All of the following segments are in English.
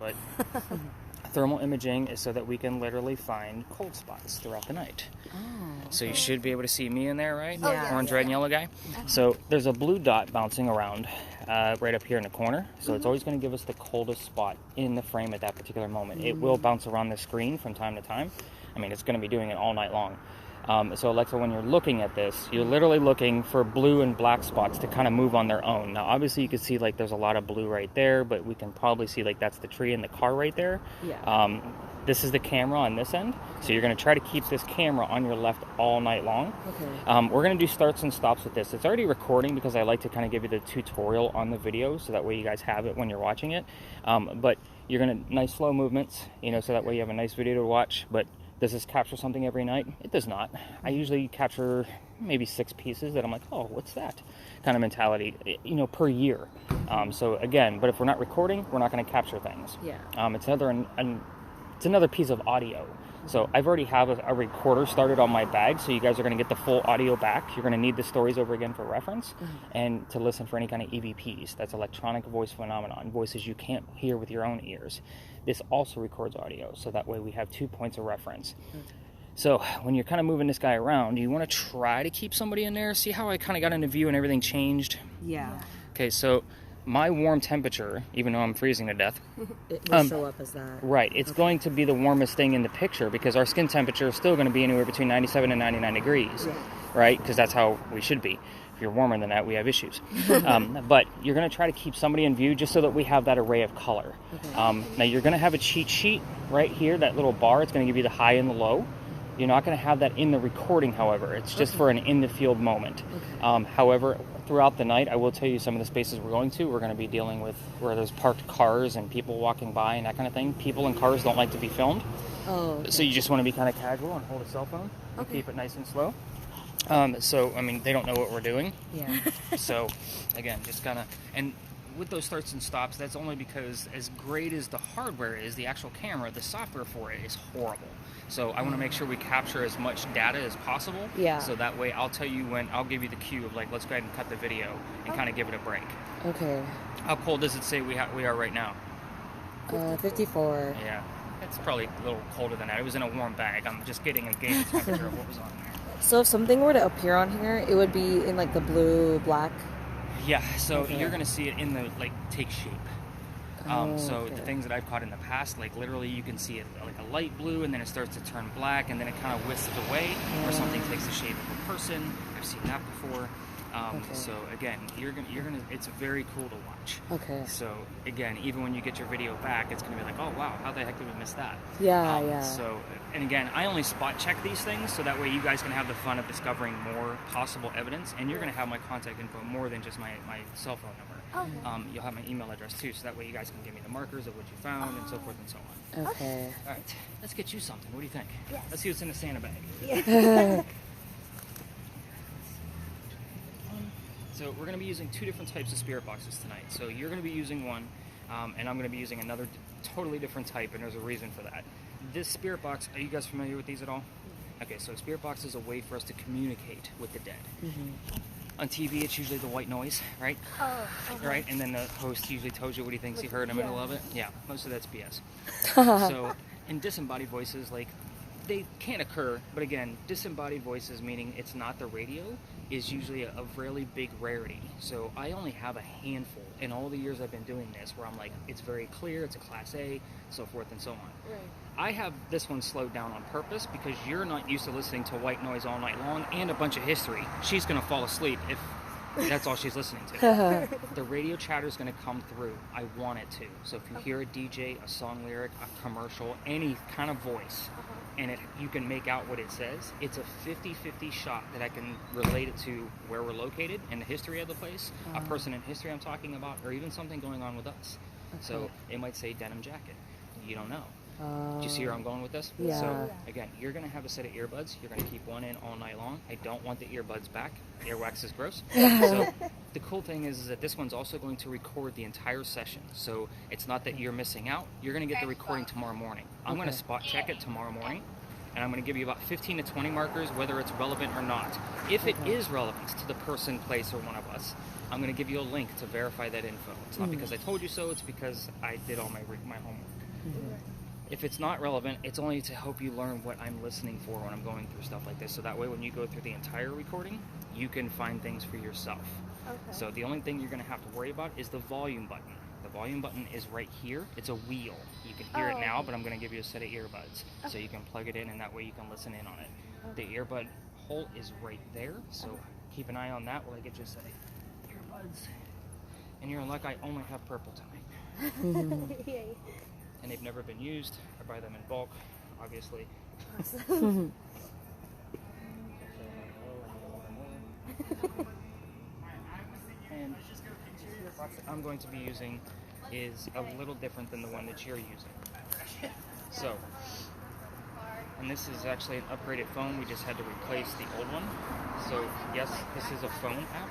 but thermal imaging is so that we can literally find cold spots throughout the night. So you should be able to see me in there, right? Yeah. Orange, red, and yellow guy. So there's a blue dot bouncing around right up here in the corner. So it's always going to give us the coldest spot in the frame at that particular moment. It will bounce around the screen from time to time. I mean, it's going to be doing it all night long. So Alexa, when you're looking at this, you're literally looking for blue and black spots to kind of move on their own. Now, obviously, you can see like there's a lot of blue right there, but we can probably see like that's the tree and the car right there. Yeah. This is the camera on this end. So you're going to try to keep this camera on your left all night long. Okay. We're going to do starts and stops with this. It's already recording because I like to kind of give you the tutorial on the video so that way you guys have it when you're watching it. But you're going to, nice slow movements, so that way you have a nice video to watch. But does this capture something every night? It does not. I usually capture maybe 6 pieces that I'm like, oh, what's that kind of mentality, per year. So again, but if we're not recording, we're not going to capture things. Yeah. It's another piece of audio. So I've already have a recorder started on my bag, so you guys are going to get the full audio back. You're going to need the stories over again for reference and to listen for any kind of EVPs. That's electronic voice phenomenon, voices you can't hear with your own ears. This also records audio, so that way we have 2 points of reference. So when you're kind of moving this guy around, you want to try to keep somebody in there. See how I kind of got into view and everything changed? Yeah. Okay, so my warm temperature, even though I'm freezing to death, It will show up as that. right, it's going to be the warmest thing in the picture because our skin temperature is still going to be anywhere between 97 and 99 degrees, right? Because that's how we should be. If you're warmer than that, we have issues. But you're going to try to keep somebody in view just so that we have that array of color. Now, you're going to have a cheat sheet right here, that little bar. It's going to give you the high and the low. You're not going to have that in the recording, however. It's just for an in-the-field moment. However, throughout the night, I will tell you some of the spaces we're going to be dealing with where there's parked cars and people walking by and that kind of thing. People in cars don't like to be filmed. So you just want to be kind of casual and hold a cell phone and keep it nice and slow. So, I mean, they don't know what we're doing. Yeah. So, again, just kind of... And with those starts and stops, that's only because as great as the hardware is, the actual camera, the software for it is horrible. So I want to make sure we capture as much data as possible. Yeah. So that way I'll tell you when, I'll give you the cue of like, let's go ahead and cut the video and kind of give it a break. Okay. How cold does it say we are right now? 54. Yeah. It's probably a little colder than that. It was in a warm bag. I'm just getting a gauge temperature of what was on there. So if something were to appear on here, it would be in like the blue, black? Yeah, so you're going to see it in the, take shape. So the things that I've caught in the past, literally you can see it like a light blue and then it starts to turn black and then it kind of whisks away or something takes the shape of a person. I've seen that before. So again, you're gonna it's very cool to watch. Okay. So again, even when you get your video back, it's gonna be like, oh wow, how the heck did we miss that? Yeah. So, and again, I only spot check these things so that way you guys can have the fun of discovering more possible evidence, and you're gonna have my contact info more than just my cell phone number. You'll have my email address too, so that way you guys can give me the markers of what you found and so forth and so on. Okay. All right, let's get you something. What do you think? Yes. Let's see what's in the Santa bag. Yeah. So we're going to be using 2 different types of spirit boxes tonight. So you're going to be using one, and I'm going to be using another totally different type, and there's a reason for that. This spirit box, are you guys familiar with these at all? Okay, so spirit box is a way for us to communicate with the dead. On TV, it's usually the white noise, right? Right? And then the host usually tells you what he thinks he heard in the middle of it. Yeah, most of that's BS. So in disembodied voices, they can occur, but again, disembodied voices, meaning it's not the radio, is usually a really big rarity. So I only have a handful in all the years I've been doing this where I'm like, it's very clear, it's a Class A, so forth and so on. Right. I have this one slowed down on purpose because you're not used to listening to white noise all night long and a bunch of history. She's going to fall asleep if that's all she's listening to. The radio chatter is going to come through. I want it to. So if you hear a DJ, a song lyric, a commercial, any kind of voice, and you can make out what it says, it's a 50-50 shot that I can relate it to where we're located and the history of the place, a person in history I'm talking about, or even something going on with us. So it might say denim jacket. You don't know. Do you see where I'm going with this? Yeah. So again, you're going to have a set of earbuds. You're going to keep one in all night long. I don't want the earbuds back. Earwax is gross. So the cool thing is that this one's also going to record the entire session. So it's not that you're missing out. You're going to get the recording tomorrow morning. I'm going to spot check it tomorrow morning, and I'm going to give you about 15 to 20 markers, whether it's relevant or not. If it is relevant to the person, place, or one of us, I'm going to give you a link to verify that info. It's not because I told you so, it's because I did all my homework. If it's not relevant, it's only to help you learn what I'm listening for when I'm going through stuff like this. So that way, when you go through the entire recording, you can find things for yourself. Okay. So the only thing you're going to have to worry about is the volume button. The volume button is right here. It's a wheel. You can hear it now, okay. but I'm going to give you a set of earbuds. So you can plug it in, and that way you can listen in on it. The earbud hole is right there, so keep an eye on that while I get you a set of earbuds. And you're in luck, I only have purple tonight. Yay. And they've never been used. I buy them in bulk, obviously. And the box that I'm going to be using is a little different than the one that you're using. So, and this is actually an upgraded phone. We just had to replace the old one. So yes, this is a phone app.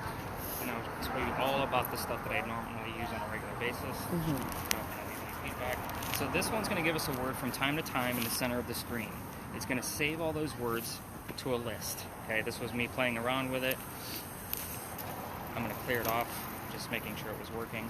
And I'll explain you all about the stuff that I normally use on a regular basis. Don't have any feedback. So this one's going to give us a word from time to time in the center of the screen. It's going to save all those words to a list. Okay, this was me playing around with it. I'm going to clear it off, just making sure it was working.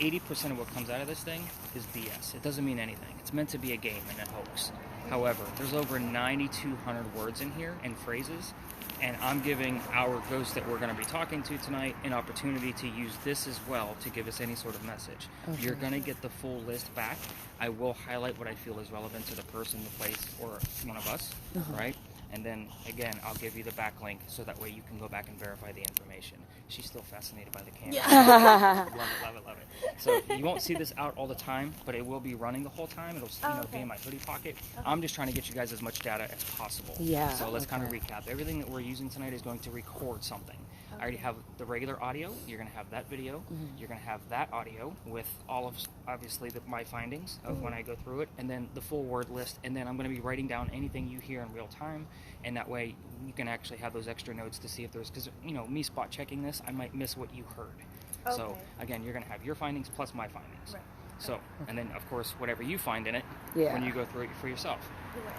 80% of what comes out of this thing is BS. It doesn't mean anything. It's meant to be a game and a hoax. However, there's over 9,200 words in here and phrases, and I'm giving our ghost that we're going to be talking to tonight an opportunity to use this as well to give us any sort of message. Okay. You're going to get the full list back. I will highlight what I feel is relevant to the person, the place, or one of us, right? And then, again, I'll give you the backlink so that way you can go back and verify the information. She's still fascinated by the camera. Yeah. Love it, love it, love it. So you won't see this out all the time, but it will be running the whole time. It'll be in my hoodie pocket. I'm just trying to get you guys as much data as possible. Yeah. So let's kind of recap. Everything that we're using tonight is going to record something. I already have the regular audio. You're going to have that video. You're going to have that audio with all of, obviously, my findings of when I go through it, and then the full word list. And then I'm going to be writing down anything you hear in real time, and that way you can actually have those extra notes to see if there's, because, me spot checking this, I might miss what you heard. So, Okay. again, you're going to have your findings plus my findings. Right. So, and then, of course, whatever you find in it Yeah. when you go through it for yourself. Right.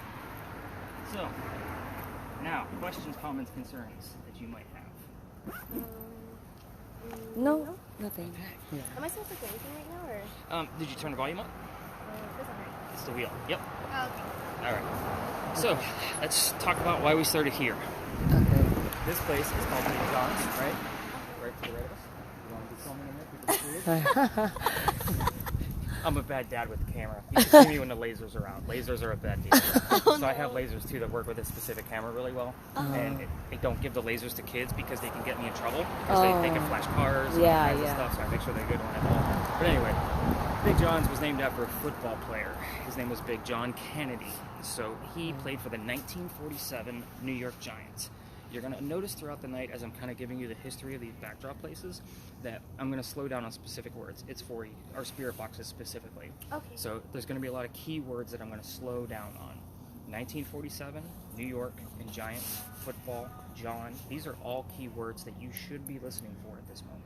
So, now, questions, comments, concerns that you might have. No, nothing. Yeah. Am I supposed to do anything right now, or Did you turn the volume up? it doesn't hurt? It's the wheel. Yep. Oh, okay. All right. So, let's talk about why we started here. Okay. This place is called Big John's, right? Right to the right of us. You want to be filming in there? People can see it? I'm a bad dad with the camera. You can see me when the lasers are out. Lasers are a bad deal. So I have lasers too that work with this specific camera really well. And I don't give the lasers to kids because they can get me in trouble. Because they can flash cars and all Yeah, kinds of yeah. stuff. So I make sure they're good when I ball. But anyway, Big John's was named after a football player. His name was Big John Kennedy. So he played for the 1947 New York Giants. You're going to notice throughout the night as I'm kind of giving you the history of these backdrop places that I'm going to slow down on specific words. It's for our spirit boxes specifically. Okay. So there's going to be a lot of key words that I'm going to slow down on. 1947, New York, and Giants, football, John. These are all key words that you should be listening for at this moment.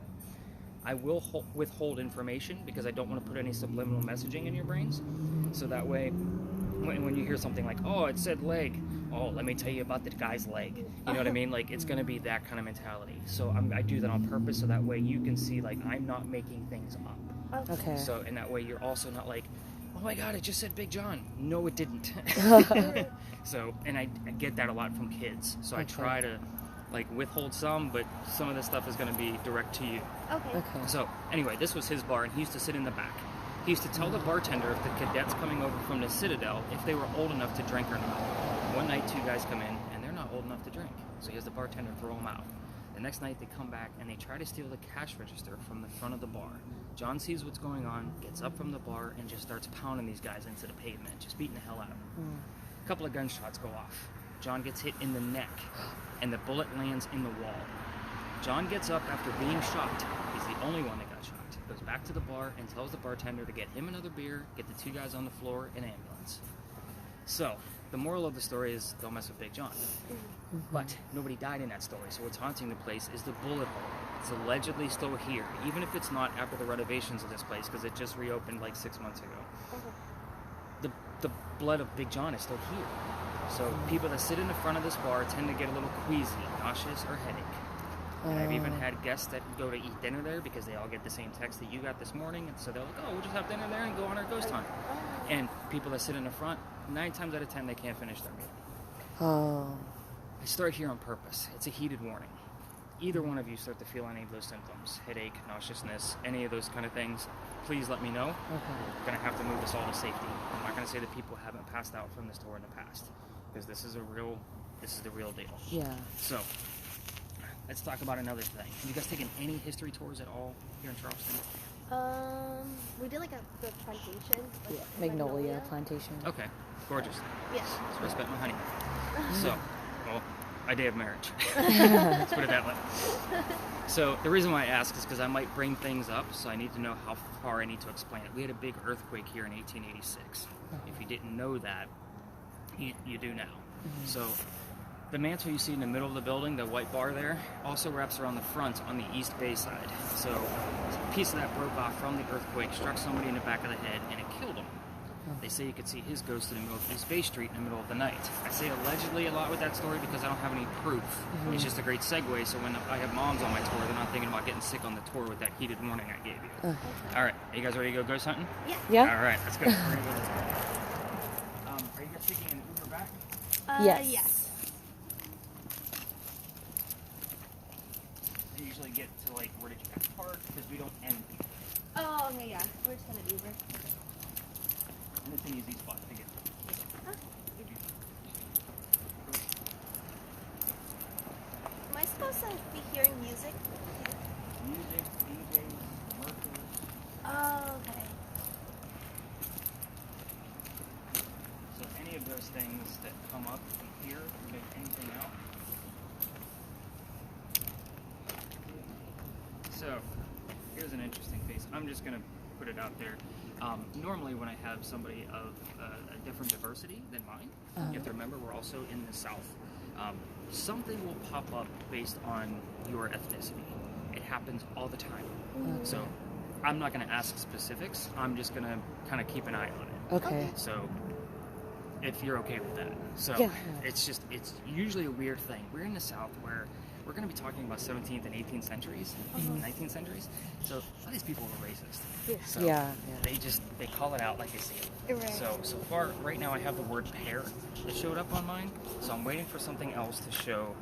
I will withhold information because I don't want to put any subliminal messaging in your brains. So that way, when you hear something like, oh, it said leg, oh, let me tell you about the guy's leg. You know what I mean? Like, it's going to be that kind of mentality. So I do that on purpose so that way you can see, like, I'm not making things up. Okay. So, and that way you're also not like, oh my God, it just said Big John. No, it didn't. So, and I get that a lot from kids. So I try to, like, withhold some, but some of this stuff is going to be direct to you. Okay. Okay. So, anyway, this was his bar, and he used to sit in the back. He used to tell the bartender if the cadets coming over from the Citadel, if they were old enough to drink or not. One night, two guys come in, and they're not old enough to drink. So he has the bartender throw them out. The next night, they come back, and they try to steal the cash register from the front of the bar. John sees what's going on, gets up from the bar, and just starts pounding these guys into the pavement, just beating the hell out of them. A couple of gunshots go off. John gets hit in the neck, and the bullet lands in the wall. John gets up after being shot. He's the only one that got shot. Goes back to the bar and tells the bartender to get him another beer, get the two guys on the floor, an ambulance. So, the moral of the story is don't mess with Big John. But nobody died in that story, so what's haunting the place is the bullet hole. It's allegedly still here, even if it's not after the renovations of this place, because it just reopened like 6 months ago. The blood of Big John is still here. So people that sit in the front of this bar tend to get a little queasy, nauseous, or headache. And I've even had guests that go to eat dinner there because they all get the same text that you got this morning, and so they're like, oh, we'll just have dinner there and go on our ghost hunt. And people that sit in the front, 9 times out of 10, they can't finish their meal. Oh. I start here on purpose. It's a heated warning. Either one of you start to feel any of those symptoms, headache, nauseousness, any of those kind of things, please let me know. Okay. We're going to have to move this all to safety. I'm not going to say that people haven't passed out from this tour in the past, because this is the real deal. Yeah. So, let's talk about another thing. Have you guys taken any history tours at all here in Charleston? We did like the plantation. Like Magnolia Plantation. Okay, gorgeous. Yeah. That's where I spent my honeymoon. So, well, my day of marriage. Let's put it that way. So, the reason why I ask is because I might bring things up, so I need to know how far I need to explain it. We had a big earthquake here in 1886. If you didn't know that, you do now. So, the mantle you see in the middle of the building, the white bar there, also wraps around the front on the east bay side. So a piece of that broke off from the earthquake, struck somebody in the back of the head, and it killed him. They say you could see his ghost in the middle of East Bay Street in the middle of the night. I say allegedly a lot with that story because I don't have any proof. It's just a great segue, so when I have moms on my tour, they're not thinking about getting sick on the tour with that heated warning I gave you. All right, are you guys ready to go ghost hunting? Yeah. Yeah? All right, let's go. We're gonna go. Are you guys taking an Uber back? Yes. Yes. You usually get to like, where did you guys park? Because we don't end here. Oh, okay, yeah. We're just gonna Uber. And it's an easy spot to get. Am I supposed to be hearing music? Music, DJs, commercials. Oh, okay. So any of those things that come up here, you make anything out. So here's an interesting piece. I'm just going to put it out there. Normally when I have somebody of a different diversity than mine, you have to remember we're also in the South, something will pop up based on your ethnicity. It happens all the time. So I'm not going to ask specifics. I'm just going to kind of keep an eye on it. Okay. So if you're okay with that. So Yeah. it's usually a weird thing. We're in the South where we're going to be talking about 17th and 18th centuries, 19th centuries. So a lot of these people were racist. Yeah. So Yeah. they call it out like they see it. Right. So far, right now I have the word pear that showed up on mine. So I'm waiting for something else to show.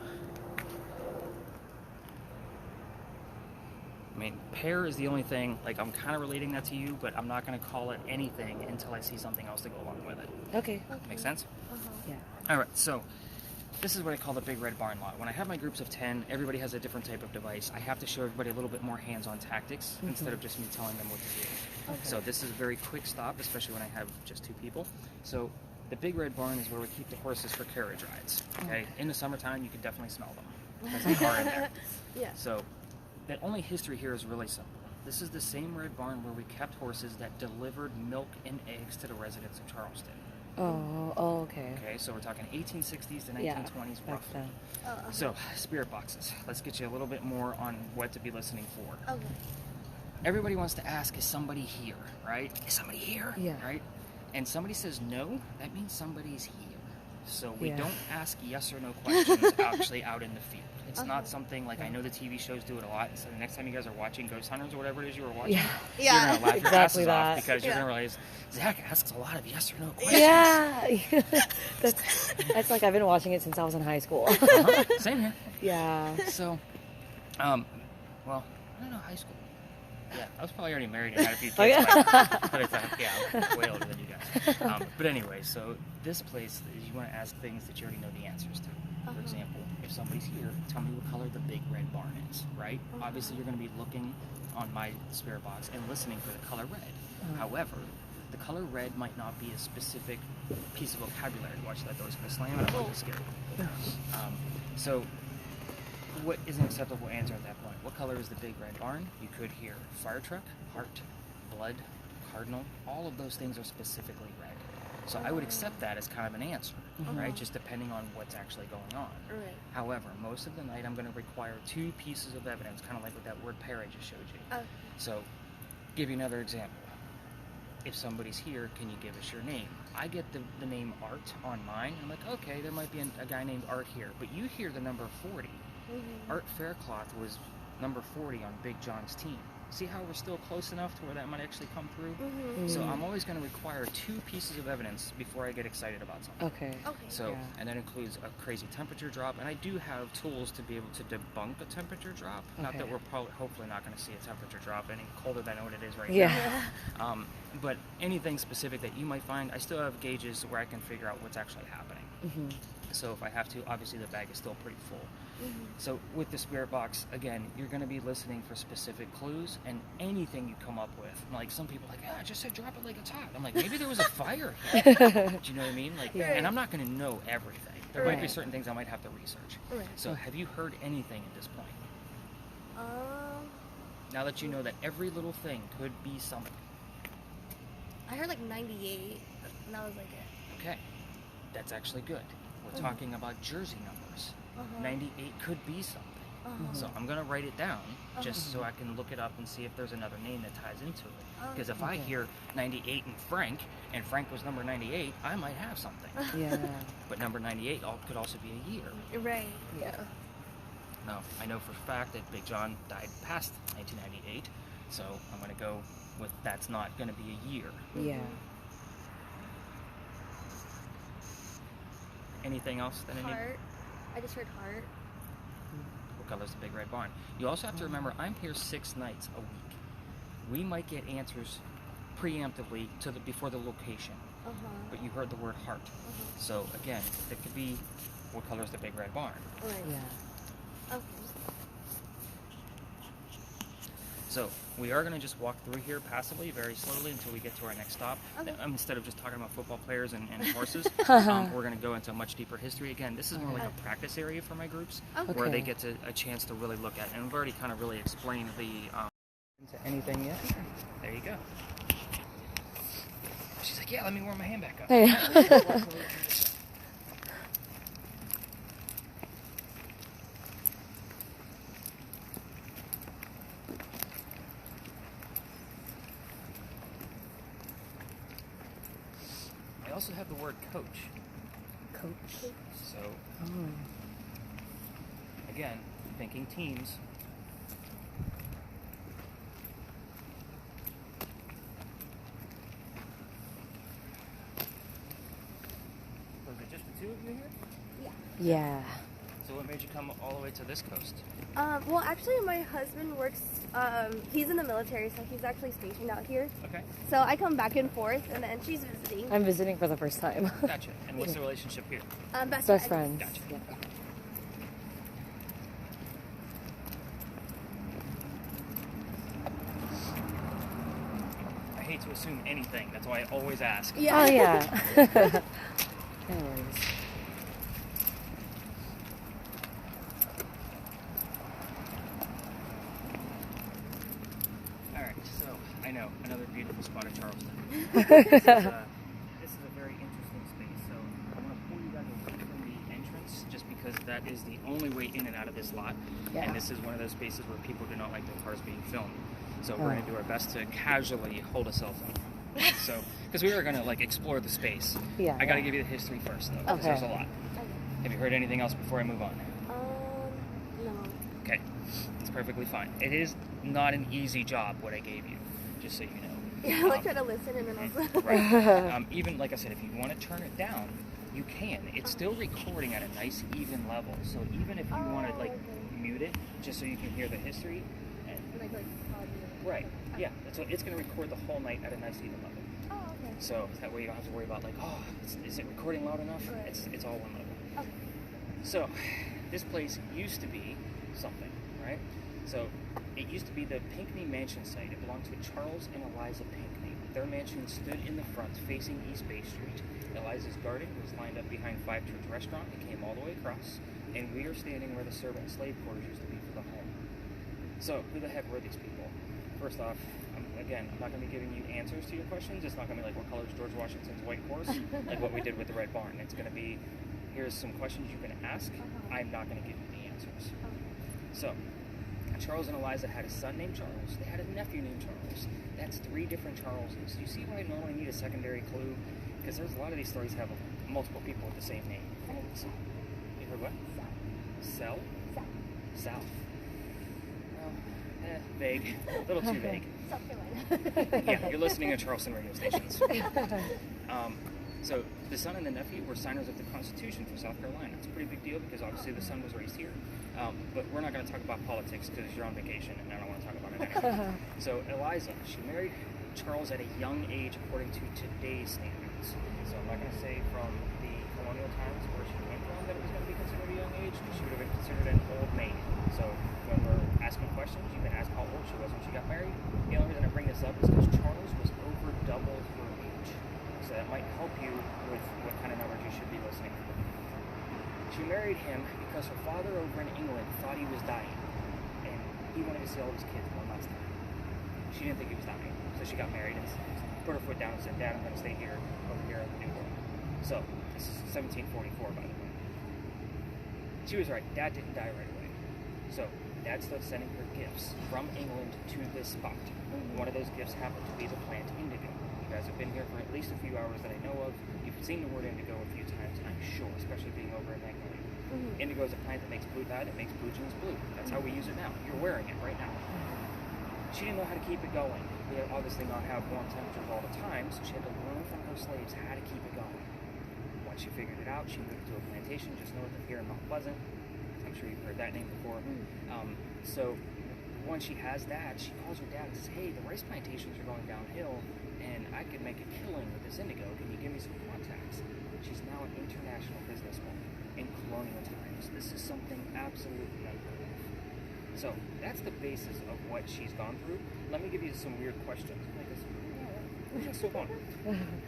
I mean, pear is the only thing, like I'm kind of relating that to you, but I'm not going to call it anything until I see something else to go along with it. Okay. Make sense? Yeah. All right, so this is what I call the Big Red Barn Lot. When I have my groups of 10, everybody has a different type of device. I have to show everybody a little bit more hands-on tactics instead of just me telling them what to do. So this is a very quick stop, especially when I have just 2 people. So the Big Red Barn is where we keep the horses for carriage rides. Okay, in the summertime, you can definitely smell them because they are in there. Yeah. So the only history here is really simple. This is the same red barn where we kept horses that delivered milk and eggs to the residents of Charleston. Okay. Okay, so we're talking 1860s to 1920s Yeah. Back roughly. then. So, spirit boxes. Let's get you a little bit more on what to be listening for. Okay. Everybody wants to ask, is somebody here, right? Is somebody here? Yeah. Right? And somebody says no, that means somebody's here. So we Yeah. don't ask yes or no questions actually out in the field. It's not something like I know the TV shows do it a lot. So the next time you guys are watching Ghost Hunters or whatever it is you were watching, Yeah. you're Yeah. gonna laugh your Exactly asses that. off because you're Yeah. gonna realize Zach asks a lot of yes or no questions. Yeah. that's like I've been watching it since I was in high school. Same here. Yeah. So, well, I don't know, high school. Yeah, I was probably already married and had a few kids. yeah. By the time, yeah, I'm way older than you guys. But anyway, so this place, you want to ask things that you already know the answers to. For example, if somebody's here, tell me what color the Big Red Barn is, right? Obviously, you're going to be looking on my spirit box and listening for the color red. However, the color red might not be a specific piece of vocabulary. Watch that door's going to slam and I'm really scared. So, what is an acceptable answer at that point? What color is the Big Red Barn? You could hear fire truck, heart, blood, cardinal. All of those things are specifically red. So I would accept that as kind of an answer, right? Just depending on what's actually going on. Right. However, most of the night I'm going to require 2 pieces of evidence, kind of like with that word pair I just showed you. So, give you another example. If somebody's here, can you give us your name? I get the name Art on mine. I'm like, okay, there might be a guy named Art here. But you hear the number 40. Art Faircloth was number 40 on Big John's team. See how we're still close enough to where that might actually come through? So I'm always going to require 2 pieces of evidence before I get excited about something. Okay. Okay. So, Yeah. and that includes a crazy temperature drop, and I do have tools to be able to debunk a temperature drop. Not that Okay. we're hopefully not going to see a temperature drop any colder than what it is right Yeah. now. But anything specific that you might find, I still have gauges where I can figure out what's actually happening. So if I have to, obviously the bag is still pretty full. So with the spirit box, again, you're going to be listening for specific clues, and anything you come up with. Like some people are like, I just said drop it like it's hot. I'm like, maybe there was a fire here. Do you know what I mean? Like, and I'm not going to know everything. There might be Right. certain things I might have to research. Right. So have you heard anything at this point? Um, Now that you know that every little thing could be something. I heard like 98, and that was like it. Okay, that's actually good. We're talking about jersey numbers. 98 could be something. So I'm going to write it down just so I can look it up and see if there's another name that ties into it. Because if I hear 98 and Frank was number 98, I might have something. Yeah. But number 98 could also be a year. Right. Yeah. Now, I know for a fact that Big John died past 1998, so I'm going to go with that's not going to be a year. Yeah. Anything else that I need? Heart. I just heard heart. What color's the Big Red Barn? You also have to remember, I'm here 6 nights a week. We might get answers preemptively before the location, but you heard the word heart. So again, it could be, what color's the Big Red Barn? Right. Yeah. Okay. So we are going to just walk through here passively, very slowly, until we get to our next stop. Okay. Instead of just talking about football players and horses, we're going to go into much deeper history. Again, this is more like a practice area for my groups, where they get a chance to really look at it. And we've already kind of really explained the... into anything yet? There you go. She's like, yeah, let me warm my hand back up. I also have the word coach. Coach. So, again, thinking teams. Was it just the 2 of you here? Yeah. So what made you come all the way to this coast? Well, actually, my husband works. He's in the military, so he's actually stationed out here. Okay, So I come back and forth, and then she's visiting. I'm visiting for the first time. gotcha. And what's the relationship here? Best Best friends. friends. Gotcha. Yeah. I hate to assume anything. That's why I always ask. Yeah. Oh yeah. Anyways. All right, so I know another beautiful spot of Charleston. This is a very interesting space. So I want to pull you guys away from the entrance, just because that is the only way in and out of this lot. Yeah. And this is one of those spaces where people do not like their cars being filmed. So we're going to do our best to casually hold a cell phone. So, because we are going to like explore the space. Yeah. I got to give you the history first, though, because Okay. there's a lot. Have you heard anything else before I move on? No. Okay, it's perfectly fine. It is not an easy job what I gave you, just so you know. Yeah, like try to listen and then also. Right. Even like I said, if you want to turn it down, you can. It's still recording at a nice even level. So even if you want to like mute it, just so you can hear the history. like Right. Yeah. That's what it's going to record the whole night at a nice even level. Oh, okay. So that way you don't have to worry about like, oh, is it recording loud enough? Right. It's all one level. Okay. So this place used to be something, right? So it used to be the Pinckney Mansion site. It belonged to Charles and Eliza Pinckney. Their mansion stood in the front facing East Bay Street. Eliza's garden was lined up behind Five Church Restaurant. It came all the way across. And we are standing where the servant and slave quarters used to be for the home. So who the heck were these people? First off, I'm not going to be giving you answers to your questions. It's not going to be like, what color is George Washington's white horse? Like what we did with the Red Barn. It's going to be, here's some questions you can ask. I'm not going to give you the answers. So, Charles and Eliza had a son named Charles. They had a nephew named Charles. That's 3 different Charleses. You see why I normally need a secondary clue? Because there's a lot of these stories have multiple people with the same name. So, you heard what? Sell? South. Well, vague. A little too vague. South Carolina. Yeah, you're listening to Charleston radio stations. So the son and the nephew were signers of the Constitution for South Carolina. It's a pretty big deal because obviously the son was raised here. But we're not going to talk about politics because you're on vacation and I don't want to talk about it anyway. So Eliza, she married Charles at a young age according to today's standards. So I'm not going to say from the colonial times where she came from that it was going to be considered a young age, because she would have been considered an old maid. So when we're asking questions, you can ask how old she was when she got married. The only reason I bring this up is because Charles was over double her age. So that might help you with what kind of numbers you should be listening for. She married him because her father over in England thought he was dying, and he wanted to see all of his kids one last time. She didn't think he was dying, so she got married and put her foot down and said, "Dad, I'm going to stay here, over here in the New World." So this is 1744, by the way. She was right. Dad didn't die right away. So Dad started sending her gifts from England to this spot. One of those gifts happened to be the plant indigo. You guys have been here for at least a few hours that I know of. You've seen the word indigo a few times, I'm sure, especially being over in Magnolia. Indigo is a plant that makes blue dye, that makes blue jeans blue. That's how we use it now. You're wearing it right now. She didn't know how to keep it going. We obviously not have warm temperatures all the time, so she had to learn from her slaves how to keep it going. Once she figured it out, she moved to a plantation just north of here in Mount Pleasant. I'm sure you've heard that name before. So once she has that, she calls her dad and says, "Hey, the rice plantations are going downhill, and I could make a killing with this indigo. Can you give me some contacts?" She's now an international businesswoman in colonial times. This is something absolutely unheard of. So that's the basis of what she's gone through. Let me give you some weird questions.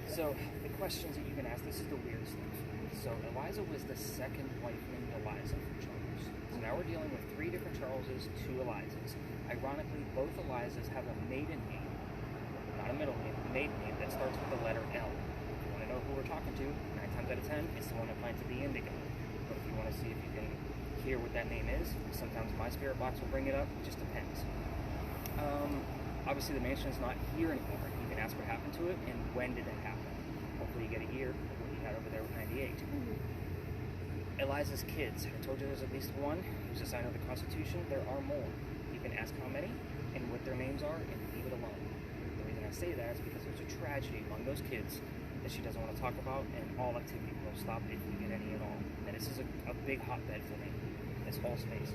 So the questions that you can ask, this is the weird stuff. So Eliza was the second wife named Eliza from Charles. So now we're dealing with 3 different Charleses, 2 Elizas. Ironically, both Elizas have a maiden name, not a middle name, a maiden name that starts with the letter L. If you want to know who we're talking to, 9 times out of 10, it's the one that planted the indigo. But if you want to see if you can hear what that name is, sometimes my spirit box will bring it up. It just depends. Obviously, the mansion is not here anymore. You can ask what happened to it and when did it happen. Hopefully, you get a year of what you had over there with 98. Eliza's kids. I told you there's at least one who's a sign of the Constitution. There are more. You can ask how many and what their names are and leave it alone. The reason I say that is because there's a tragedy among those kids that she doesn't want to talk about, and all activity will stop if we get any at all. And this is a big hotbed for me, this whole space.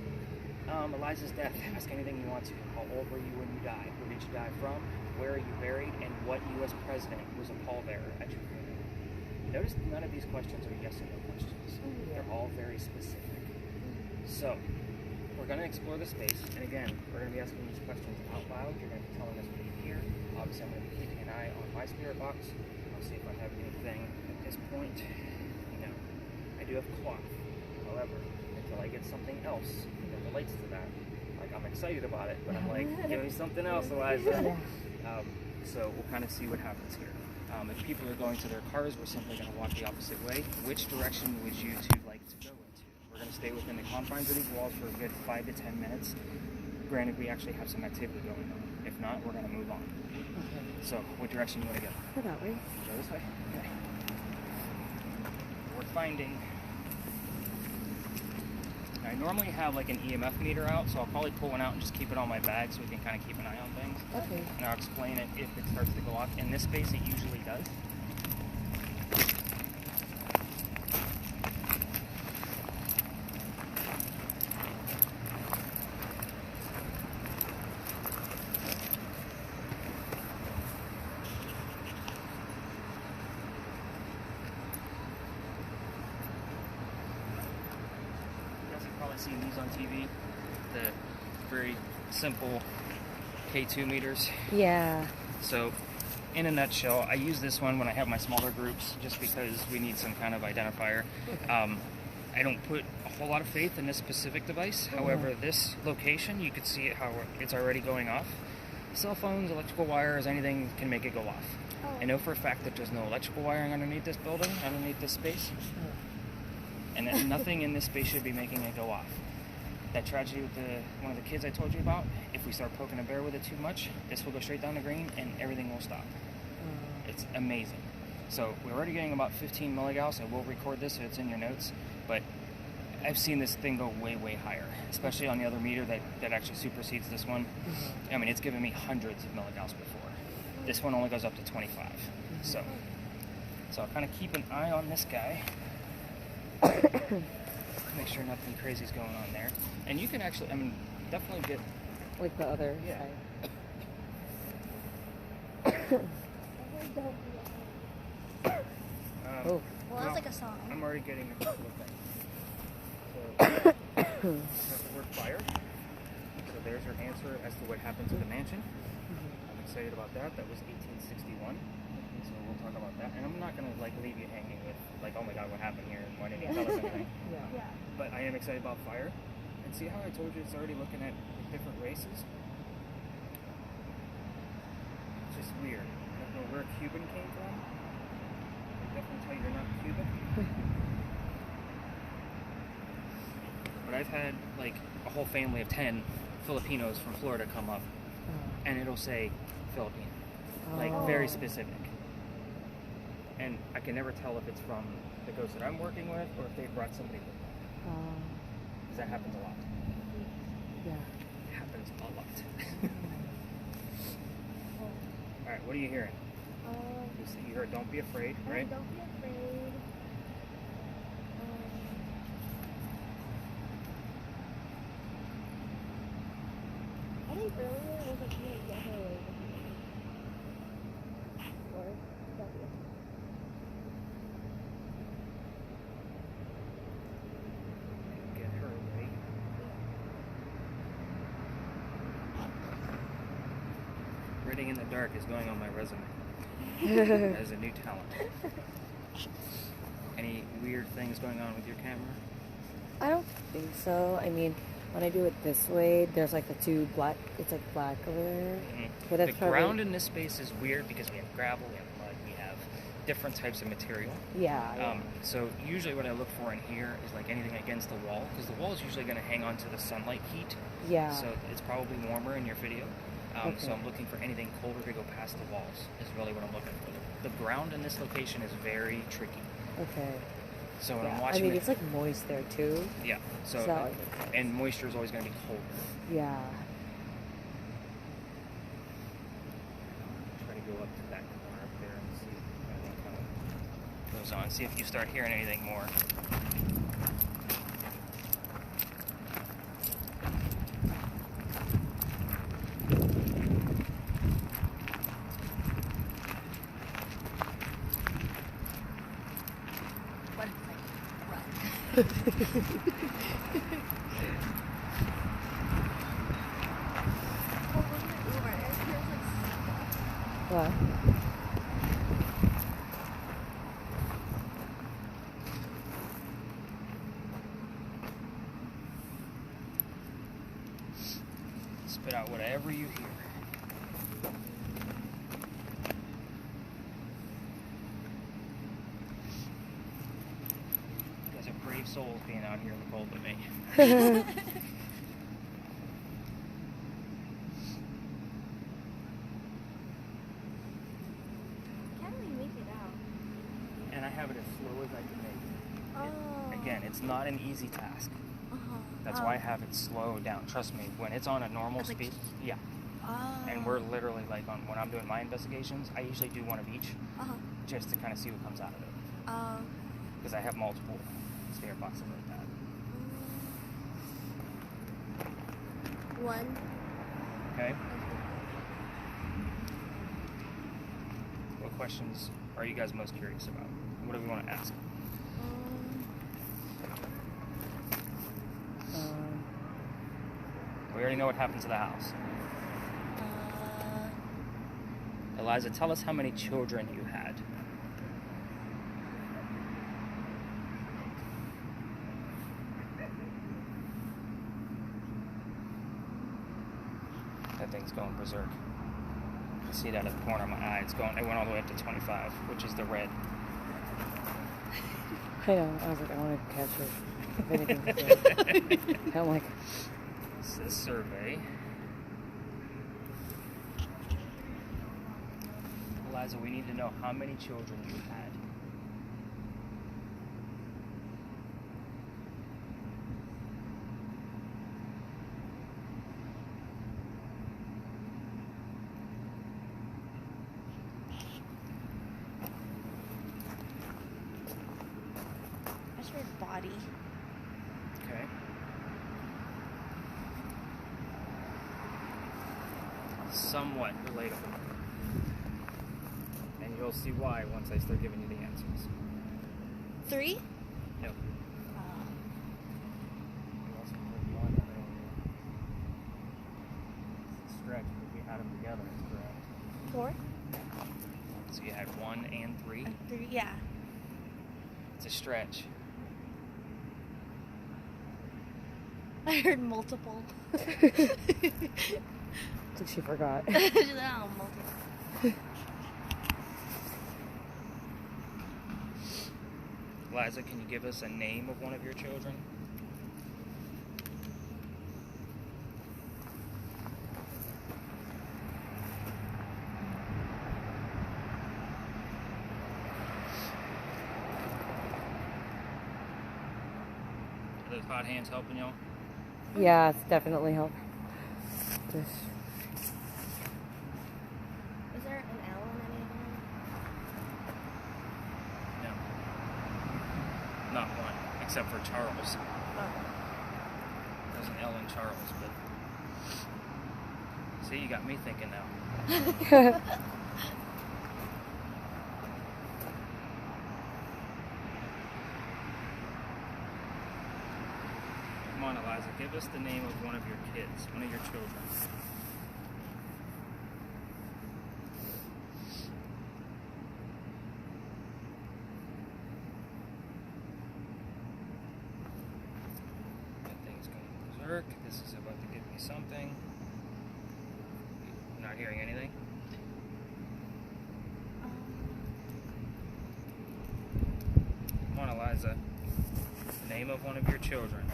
Eliza's death. Ask anything you want to. How old were you when you died? Where did you die from? Where are you buried? And what U.S. president was a pallbearer at your funeral? Notice none of these questions are yes or no questions. They're all very specific. So, we're going to explore the space, and again, we're going to be asking these questions out loud. You're going to be telling us what you hear. Obviously, I'm going to be keeping an eye on my spirit box. I'll see if I have anything at this point. No. I do have cloth. However, until I get something else that relates to that, like I'm excited about it, but I'm like, give me something else, Eliza. So we'll kind of see what happens here. If people are going to their cars, we're simply going to walk the opposite way. Which direction would you two like to go into? We're going to stay within the confines of these walls for a good 5 to 10 minutes. Granted, we actually have some activity going on. If not, we're going to move on. So, what direction you want to go? Go that way. Go this way? Okay. We're finding... I normally have like an EMF meter out, so I'll probably pull one out and just keep it on my bag so we can kind of keep an eye on things. Okay. And I'll explain it if it starts to go off. In this space, it usually does. Seen these on TV, the very simple K2 meters. Yeah. So in a nutshell, I use this one when I have my smaller groups just because we need some kind of identifier. I don't put a whole lot of faith in this specific device. However, this location, you can see it how it's already going off. Cell phones, electrical wires, anything can make it go off. I know for a fact that there's no electrical wiring underneath this building, underneath this space. And that nothing in this space should be making it go off. That tragedy with one of the kids I told you about, if we start poking a bear with it too much, this will go straight down the green and everything will stop. It's amazing. So we're already getting about 15 milligauss. I will record this so it's in your notes, but I've seen this thing go way, way higher, especially on the other meter that actually supersedes this one. I mean, it's given me hundreds of milligauss before. This one only goes up to 25. So I'll kind of keep an eye on this guy. Make sure nothing crazy is going on there. And you can actually, I mean, definitely get... Like the other Yeah. side. Oh. Well, that's like a song. I'm already getting a couple of things. So, have the word fire. So there's your answer as to what happened to the mansion. I'm excited about that. That was 1861. So we'll talk about that. And I'm not going to like leave you hanging with like, oh my god, what happened here? And why didn't you tell us anything? Yeah. Yeah. But I am excited about fire. And see how I told you it's already looking at different races? It's just weird. I don't know where Cuban came from. I definitely tell you you're not Cuban. But I've had like a whole family of 10 Filipinos from Florida come up, and it'll say Philippine, like very specific. And I can never tell if it's from the ghost that I'm working with or if they brought somebody with them. Because that happens a lot. Yeah. It happens a lot. All right, what are you hearing? You heard "Don't be afraid," right? Don't be afraid. I think earlier it was like you get her away from me. Or don't be afraid. Get her away. Reading in the dark is going on my resume as a new talent. Any weird things going on with your camera? I don't think so. I mean, when I do it this way, there's like the two black. It's like black over there. But that's The probably, ground in this space is weird because we have gravel, we have mud, we have different types of material. Yeah. So usually what I look for in here is like anything against the wall, because the wall is usually going to hang on to the sunlight heat. Yeah. So it's probably warmer in your video. So Okay. I'm looking for anything colder to go past the walls is really what I'm looking for. The ground in this location is very tricky. Okay. So when I'm Yeah. I watching mean, it, it's like moist there too. yeah. So So- and moisture is always going to be colder. Yeah. Try to go up to that corner up there and see if anything kind of goes on. See if you start hearing anything more. What? Spit out whatever you hear. You guys are brave souls being out here in the cold with me. Can't really make it out. And I have it as slow as I can make it. Oh. Again, it's not an easy task. Uh-huh. That's why I have it slowed down. Trust me, when it's on a normal It's like- speed, yeah. And we're literally like when I'm doing my investigations, I usually do one of each just to kind of see what comes out of it. Because I have multiple spirit boxes like that. One. Okay. What questions are you guys most curious about? What do we want to ask? We already know what happened to the house. Eliza, tell us how many children you had. That thing's going berserk. I see it out of the corner of my eye. It went all the way up to 25, which is the red. I know. I was like, I want to catch it. If anything. I'm like, This is survey. Eliza, we need to know how many children you had. body. Okay. Somewhat relatable. And you'll see why once I start giving you the answers. 3? Yep. We also put one earlier. It's a stretch, but we had them together, correct? 4? So you had 1 and 3. 3, yeah. It's a stretch. I heard multiple. I think she forgot. Oh, multiple. Liza, can you give us a name of one of your children? Are those hot hands helping y'all? Yeah, it's definitely helped. Just Is there an L in any of them? No. Not one, except for Charles. There's an L in Charles, but... See, you got me thinking now. Come on, Eliza, give us the name of one of your kids, one of your children. That thing's going berserk. This is about to give me something. Not hearing anything? Come on, Eliza. The name of one of your children.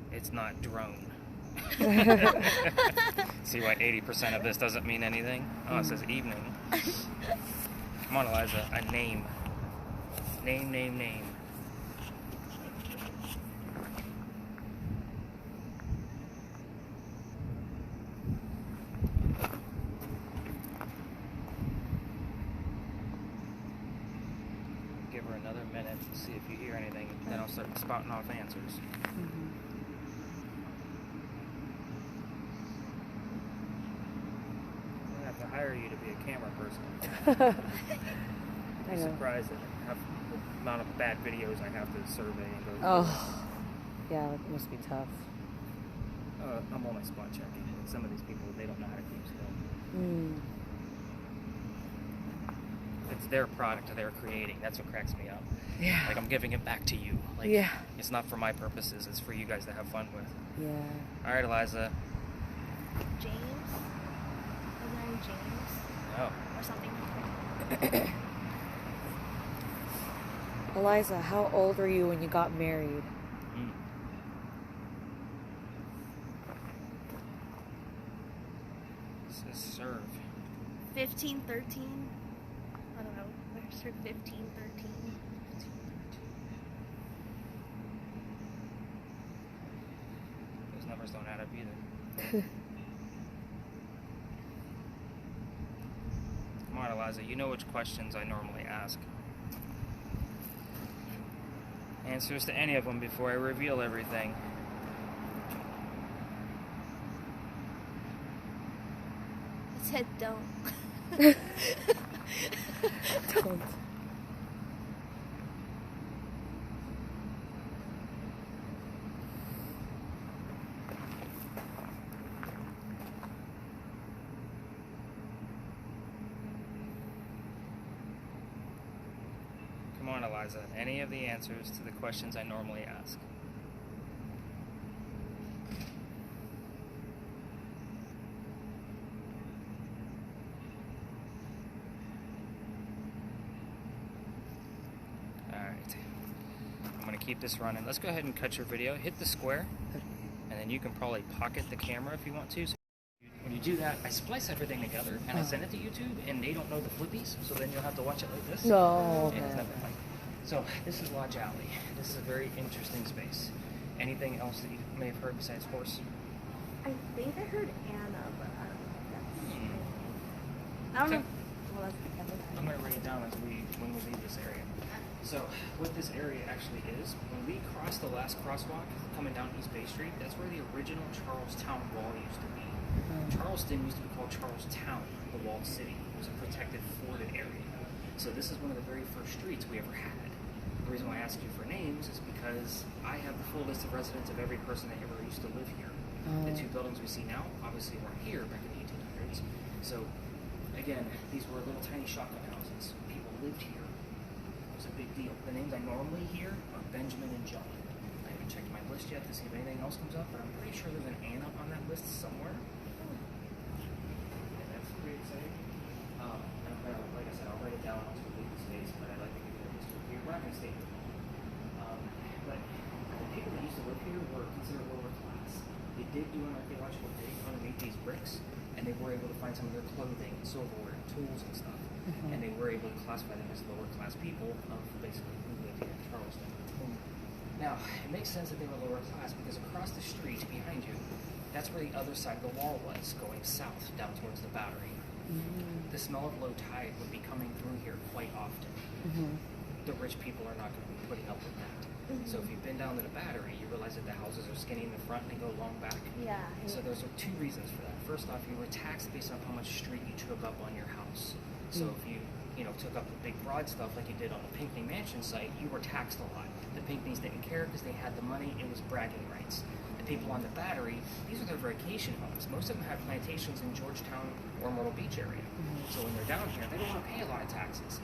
It's not drone. See why 80% of this doesn't mean anything? Oh, it says evening. Come on, Eliza. A name. Name. Give her another minute to see if you hear anything. Then I'll start spouting off answers. I have to hire you to be a camera person. I I'm know. surprised at how the amount of bad videos I have to survey and go through. Oh, yeah, it must be tough. I'm only spot checking. Some of these people, they don't know how to keep still. Mm. It's their product they're creating. That's what cracks me up. Yeah. Like, I'm giving it back to you. Like, Yeah. It's not for my purposes. It's for you guys to have fun with. Yeah. All right, Eliza. James? Is there any James? Oh. Or something? Eliza, how old were you when you got married? Mm. This is serve. 15, 13? I don't know. I just heard 15, 13. Those numbers don't add up either. Come on, Eliza. You know which questions I normally ask. Answers to any of them before I reveal everything. It said don't. Don't. Come on, Eliza. Any of the answers to the questions I normally ask. Alright. I'm going to keep this running. Let's go ahead and cut your video. Hit the square. And then you can probably pocket the camera if you want to. So when you do that, I splice everything together and I send it to YouTube, and they don't know the flippies, so then you'll have to watch it like this. No. Yeah, it's man. never fun. So this is Lodge Alley. This is a very interesting space. Anything else that you may have heard besides horse? I think I heard Anna, but I don't know if that's. Mm. I don't know. Okay. Well, that's I'm going to write it down when we leave this area. So what this area actually is, when we cross the last crosswalk coming down East Bay Street, that's where the original Charlestown Wall used to be. Charleston used to be called Charlestown, the walled city. It was a protected, forted area. So this is one of the very first streets we ever had. The reason why I asked you for names is because I have the full list of residents of every person that ever used to live here. The two buildings we see now obviously weren't here back in the 1800s. So again, these were little tiny shotgun houses. People lived here. It was a big deal. The names I normally hear are Benjamin and John. I haven't checked my list yet to see if anything else comes up, but I'm pretty sure there's an Anna on that list somewhere. And that's pretty exciting. And I'm gonna, like I said, I'll write it down once we leave the space, but I'd like to give you a history here. We're not going to stay here. But the people that used to live here were considered lower class. They did do an archaeological dig underneath these bricks, and they were able to find some of their clothing, silverware, tools, and stuff. And they were able to classify them as lower class people of basically who lived here in Charleston. Now, it makes sense that they were lower class because across the street behind you, that's where the other side of the wall was, going south down towards the Battery. The smell of low tide would be coming through here quite often. The rich people are not going to be putting up with that. So if you've been down to the Battery, you realize that the houses are skinny in the front and they go long back. Yeah. So those are two reasons for that. First off, you were taxed based on how much street you took up on your house. So if you took up the big broad stuff like you did on the Pinckney Mansion site, you were taxed a lot. The Pinckneys didn't care because they had the money. It was bragging rights. The people on the Battery, these are their vacation homes. Most of them have plantations in Georgetown or Myrtle Beach area. So when they're down here, they don't want to pay a lot of taxes.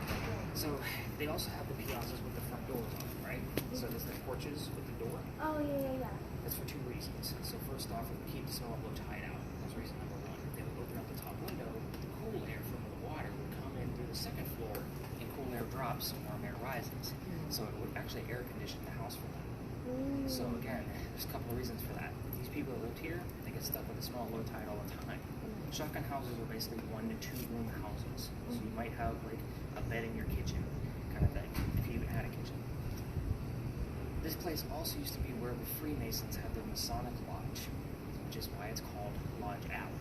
So they also have the piazzas with the front doors on, right? So there's the porches with the door. Oh, yeah. That's for two reasons. So first off, it would keep the smell of low tide out. That's reason number one. They would open up the top window. The cool air from the water would come in through the second floor, and cool air drops and warm air rises. So it would actually air condition the house for them. So again, there's a couple of reasons for that. These people that lived here, they get stuck with the smell of low tide all the time. Shotgun houses are basically 1 to 2 room houses. So you might have like a bed in your kitchen kind of thing, if you even had a kitchen. This place also used to be where the Freemasons had their Masonic Lodge, which is why it's called Lodge Alley.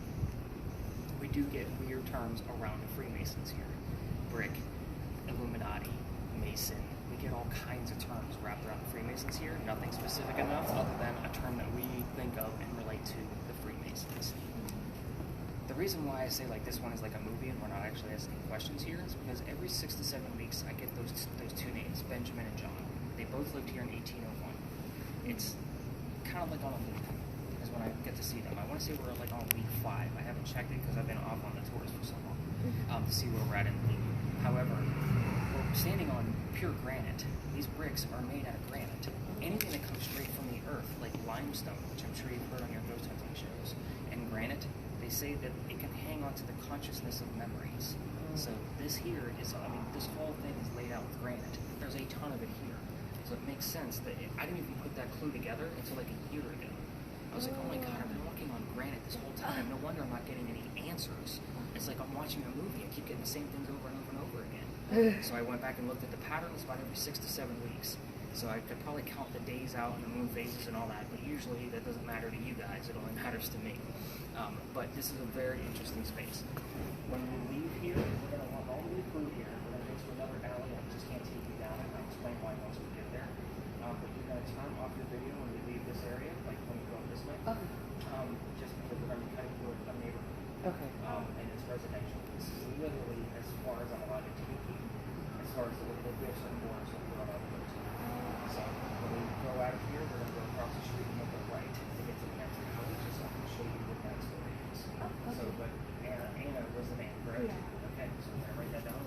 We do get weird terms around the Freemasons here. Brick, Illuminati, Mason. We get all kinds of terms wrapped around the Freemasons here. Nothing specific enough other than a term that we think of and relate to the Freemasons. The reason why I say like this one is like a movie and we're not actually asking questions here is because every 6 to 7 weeks I get those two names, Benjamin and John. They both lived here in 1801. It's kind of like on a loop is when I get to see them. I want to say we're like on week 5. I haven't checked it because I've been off on the tours for so long to see where we're at in the loop. However, we're standing on pure granite. These bricks are made out of granite. Anything that comes straight from the earth, like limestone, which I'm sure you've heard on your ghost hunting shows, and granite, they say that it can hang on to the consciousness of memories. So this here is, this whole thing is laid out with granite. There's a ton of it here. So it makes sense that I didn't even put that clue together until like a year ago. I was like, oh my god, I've been walking on granite this whole time. No wonder I'm not getting any answers. It's like I'm watching a movie. I keep getting the same things over and over and over again. So I went back and looked at the patterns about every 6 to 7 weeks. So I could probably count the days out and the moon phases and all that, but usually that doesn't matter to you guys. It only matters to me. But this is a very interesting space. When we leave here, we're going to walk all the way through here. We're going to go to another alley. I just can't take you down. I'll explain why once we get there. But you're going to turn off your video when we leave this area, like when we go this way. Just because we're going to be heading toward a neighborhood. And it's residential. This is literally as far as I'm allowed to take you. As far as we have certain borders that we're allowed to go to. So when we go out of here, we're going to go across the street and make a right to get to the next alley, just so I can show you what that story is. So, but Anna was the name, correct? Yeah. Okay, so I'm going to write that down.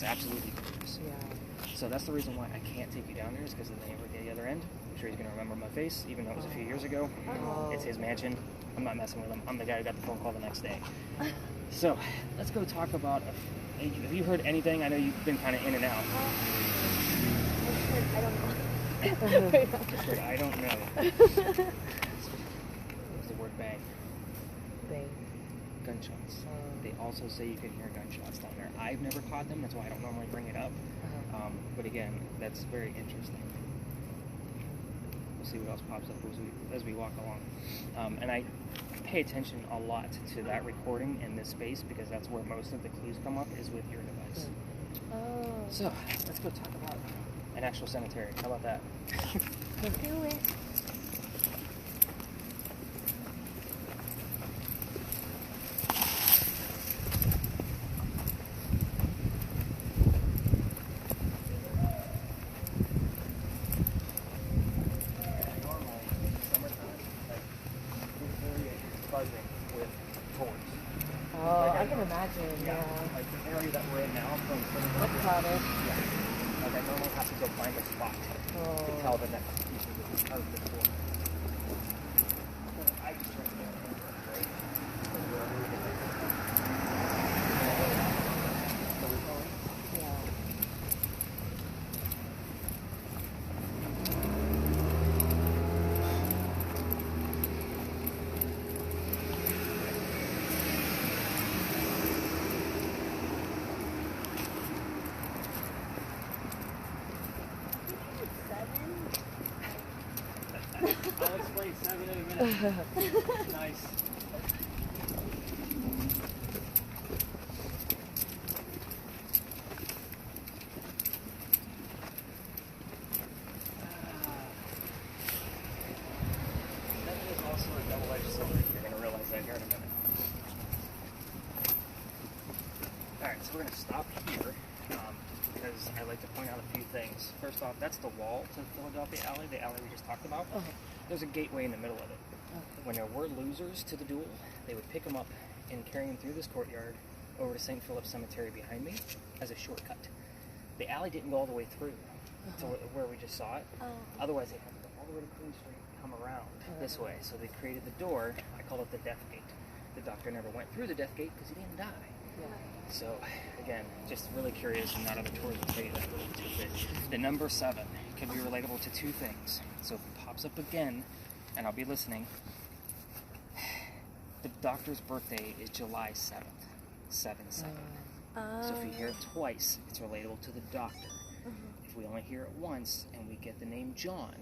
absolutely gorgeous. Yeah. So that's the reason why I can't take you down there, is because of the neighbor at the other end. I'm sure he's going to remember my face, even though it was a few years ago. Oh. It's his mansion. I'm not messing with him. I'm the guy who got the phone call the next day. So let's go talk about, have you heard anything? I know you've been kind of in and out. I don't know. I don't know. What's the word bang? Bang. Gunshots. They also say you can hear gunshots down there. I've never caught them. That's why I don't normally bring it up. But again, that's very interesting. We'll see what else pops up as we walk along. And I pay attention a lot to that recording in this space, because that's where most of the clues come up, is with your device. Oh. So let's go talk about an actual cemetery. How about that? Let's do it. Normally, in the summertime, like, this area is buzzing with tours. Oh, I can imagine. Yeah. Like the area that we're in now, from Look crowded. yeah. Like I normally have to go find a spot to Oh. tell the next piece of the tour. I just try to get it right. So wherever we get there. So we're going. Yeah. I'll explain 7 in a minute. Nice. That is also a double-edged sword. You're going to realize that here in a minute. Alright, so we're going to stop here, because I like to point out a few things. First off, that's the wall to Philadelphia Alley, the alley we just talked about. Oh. There's a gateway in the middle of it. Okay. When there were losers to the duel, they would pick them up and carry them through this courtyard over to St. Philip's Cemetery behind me as a shortcut. The alley didn't go all the way through to where we just saw it. Otherwise, they had to go all the way to Queen Street, come around this way. So they created the door. I call it the Death Gate. The doctor never went through the Death Gate because he didn't die. Yeah. So, again, just really curious, and not other tours will tell you that little tidbit. The number 7 can be relatable to 2 things. So if it pops up again, and I'll be listening, the doctor's birthday is July 7th. 7/7. So if you hear it twice, it's relatable to the doctor. If we only hear it once, and we get the name John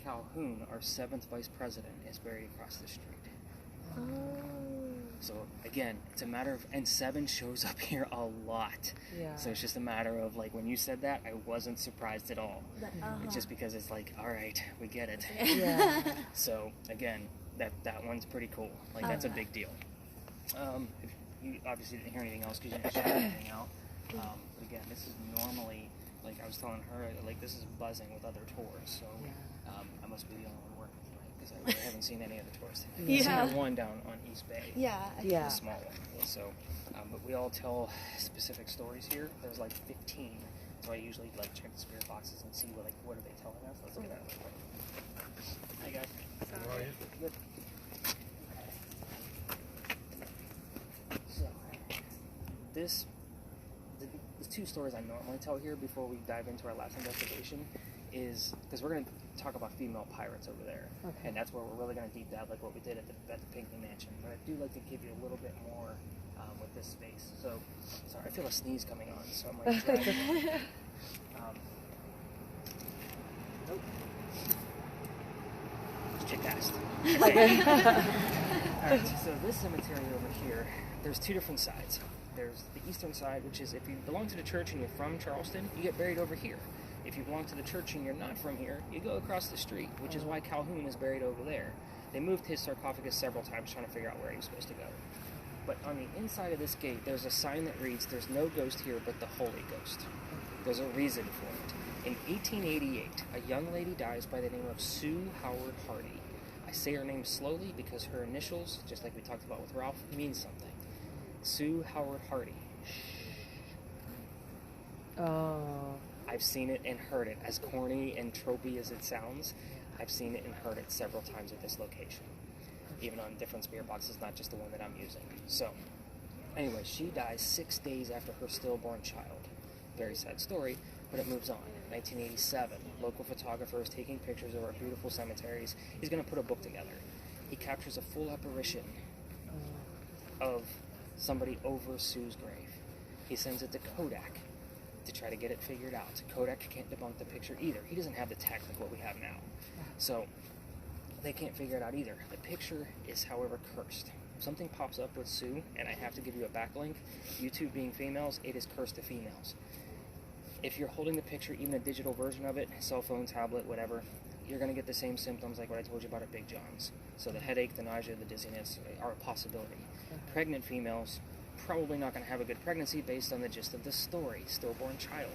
Calhoun, our 7th vice president, is buried across the street. So again, it's a matter of, and 7 shows up here a lot. Yeah. So it's just a matter of, like, when you said that, I wasn't surprised at all. It's just because it's like, all right, we get it. Yeah. So again, that one's pretty cool. Like, that's a big deal. If you obviously didn't hear anything else because you didn't shout anything out. But again, this is normally, like I was telling her, like, this is buzzing with other tours. So I must be the only one working tonight, because I really haven't seen any other tours. I've seen Yeah. the one down on East Bay. Yeah. Yeah. The small one. So, but we all tell specific stories here. There's like 15. So I usually like check the spirit boxes and see what are they telling us. Let's get out of the way. Hi guys. How are you? Good. So, the 2 stories I normally tell here before we dive into our last investigation is, because we're going to talk about female pirates over there. Okay. And that's where we're really going to deep dive, like what we did at the Pinckney Mansion. But I do like to give you a little bit more with this space. So, sorry, I feel a sneeze coming on, so I'm like, nope. Chick asked. Alright, so this cemetery over here, there's 2 different sides. There's the eastern side, which is if you belong to the church and you're from Charleston, you get buried over here. If you belong to the church and you're not from here, you go across the street, which is why Calhoun is buried over there. They moved his sarcophagus several times trying to figure out where he was supposed to go. But on the inside of this gate, there's a sign that reads, "There's no ghost here but the Holy Ghost." There's a reason for it. In 1888, a young lady dies by the name of Sue Howard Hardy. I say her name slowly because her initials, just like we talked about with Ralph, mean something. Sue Howard Hardy. Oh. I've seen it and heard it. As corny and tropey as it sounds, I've seen it and heard it several times at this location. Even on different spirit boxes, not just the one that I'm using. So, anyway, she dies 6 days after her stillborn child. Very sad story, but it moves on. 1987, local photographer is taking pictures of our beautiful cemeteries. He's going to put a book together. He captures a full apparition of somebody over Sue's grave. He sends it to Kodak to try to get it figured out. Kodak can't debunk the picture either. He doesn't have the tech like what we have now. So they can't figure it out either. The picture is, however, cursed. Something pops up with Sue, and I have to give you a backlink. You two being females, it is cursed to females. If you're holding the picture, even a digital version of it, cell phone, tablet, whatever, you're going to get the same symptoms like what I told you about at Big John's. So the headache, the nausea, the dizziness are a possibility. Pregnant females, probably not going to have a good pregnancy based on the gist of the story, stillborn child.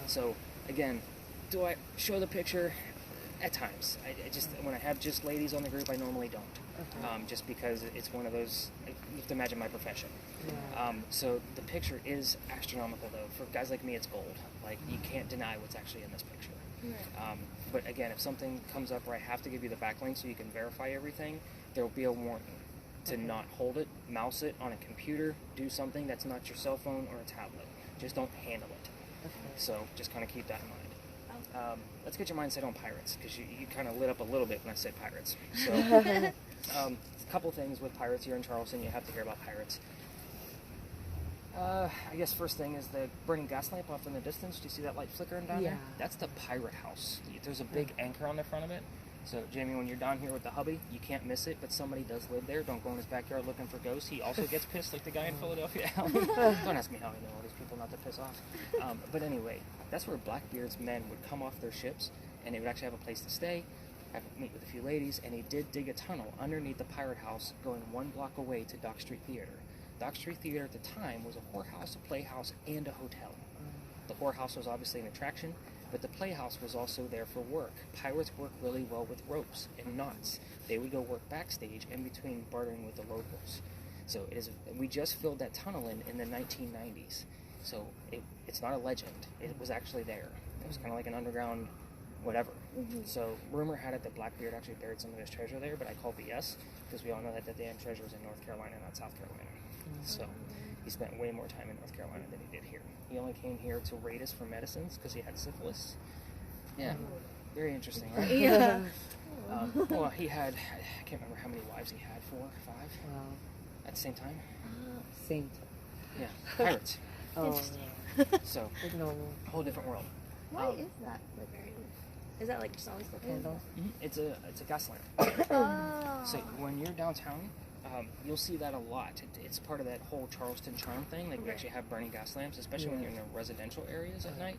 So, again, do I show the picture? At times. I just, when I have just ladies on the group, I normally don't. Just because it's one of those, you have to imagine my profession. So the picture is astronomical, though. For guys like me, it's gold. Like, you can't deny what's actually in this picture. But again, if something comes up where I have to give you the backlink so you can verify everything, there will be a warning to not hold it, mouse it on a computer, do something that's not your cell phone or a tablet. Just don't handle it. So just kind of keep that in mind. Let's get your mindset on pirates, because you kind of lit up a little bit when I said pirates. So, a couple things with pirates here in Charleston. You have to hear about pirates. I guess first thing is the burning gas lamp off in the distance. Do you see that light flickering down there? That's the pirate house. There's a big anchor on the front of it. So, Jamie, when you're down here with the hubby, you can't miss it, but somebody does live there. Don't go in his backyard looking for ghosts. He also gets pissed like the guy in Philadelphia. Don't ask me how I know all these people not to piss off. But anyway, that's where Blackbeard's men would come off their ships, and they would actually have a place to stay, meet with a few ladies, and he did dig a tunnel underneath the pirate house going 1 block away to Dock Street Theater. Dock Street Theater at the time was a whorehouse, a playhouse, and a hotel. The whorehouse was obviously an attraction, but the playhouse was also there for work. Pirates work really well with ropes and knots. They would go work backstage in between bartering with the locals. So we just filled that tunnel in the 1990s. So it's not a legend. It was actually there. It was kind of like an underground whatever. So rumor had it that Blackbeard actually buried some of his treasure there, but I call BS, because we all know that the damn treasure was in North Carolina, not South Carolina. So he spent way more time in North Carolina than he did here. He only came here to raid us for medicines because he had syphilis. Yeah, very interesting, right? Well, he had, I can't remember how many wives he had, 4 or 5? Wow. At the same time? Same. Yeah, pirates. Oh. So, Like normal. whole different world. Why is that flickering? Is that like just always flickering? Candle. It's a gas lamp. Oh. So when you're downtown, you'll see that a lot. It's part of that whole Charleston charm thing. Like we actually have burning gas lamps, especially when you're in the residential areas at night.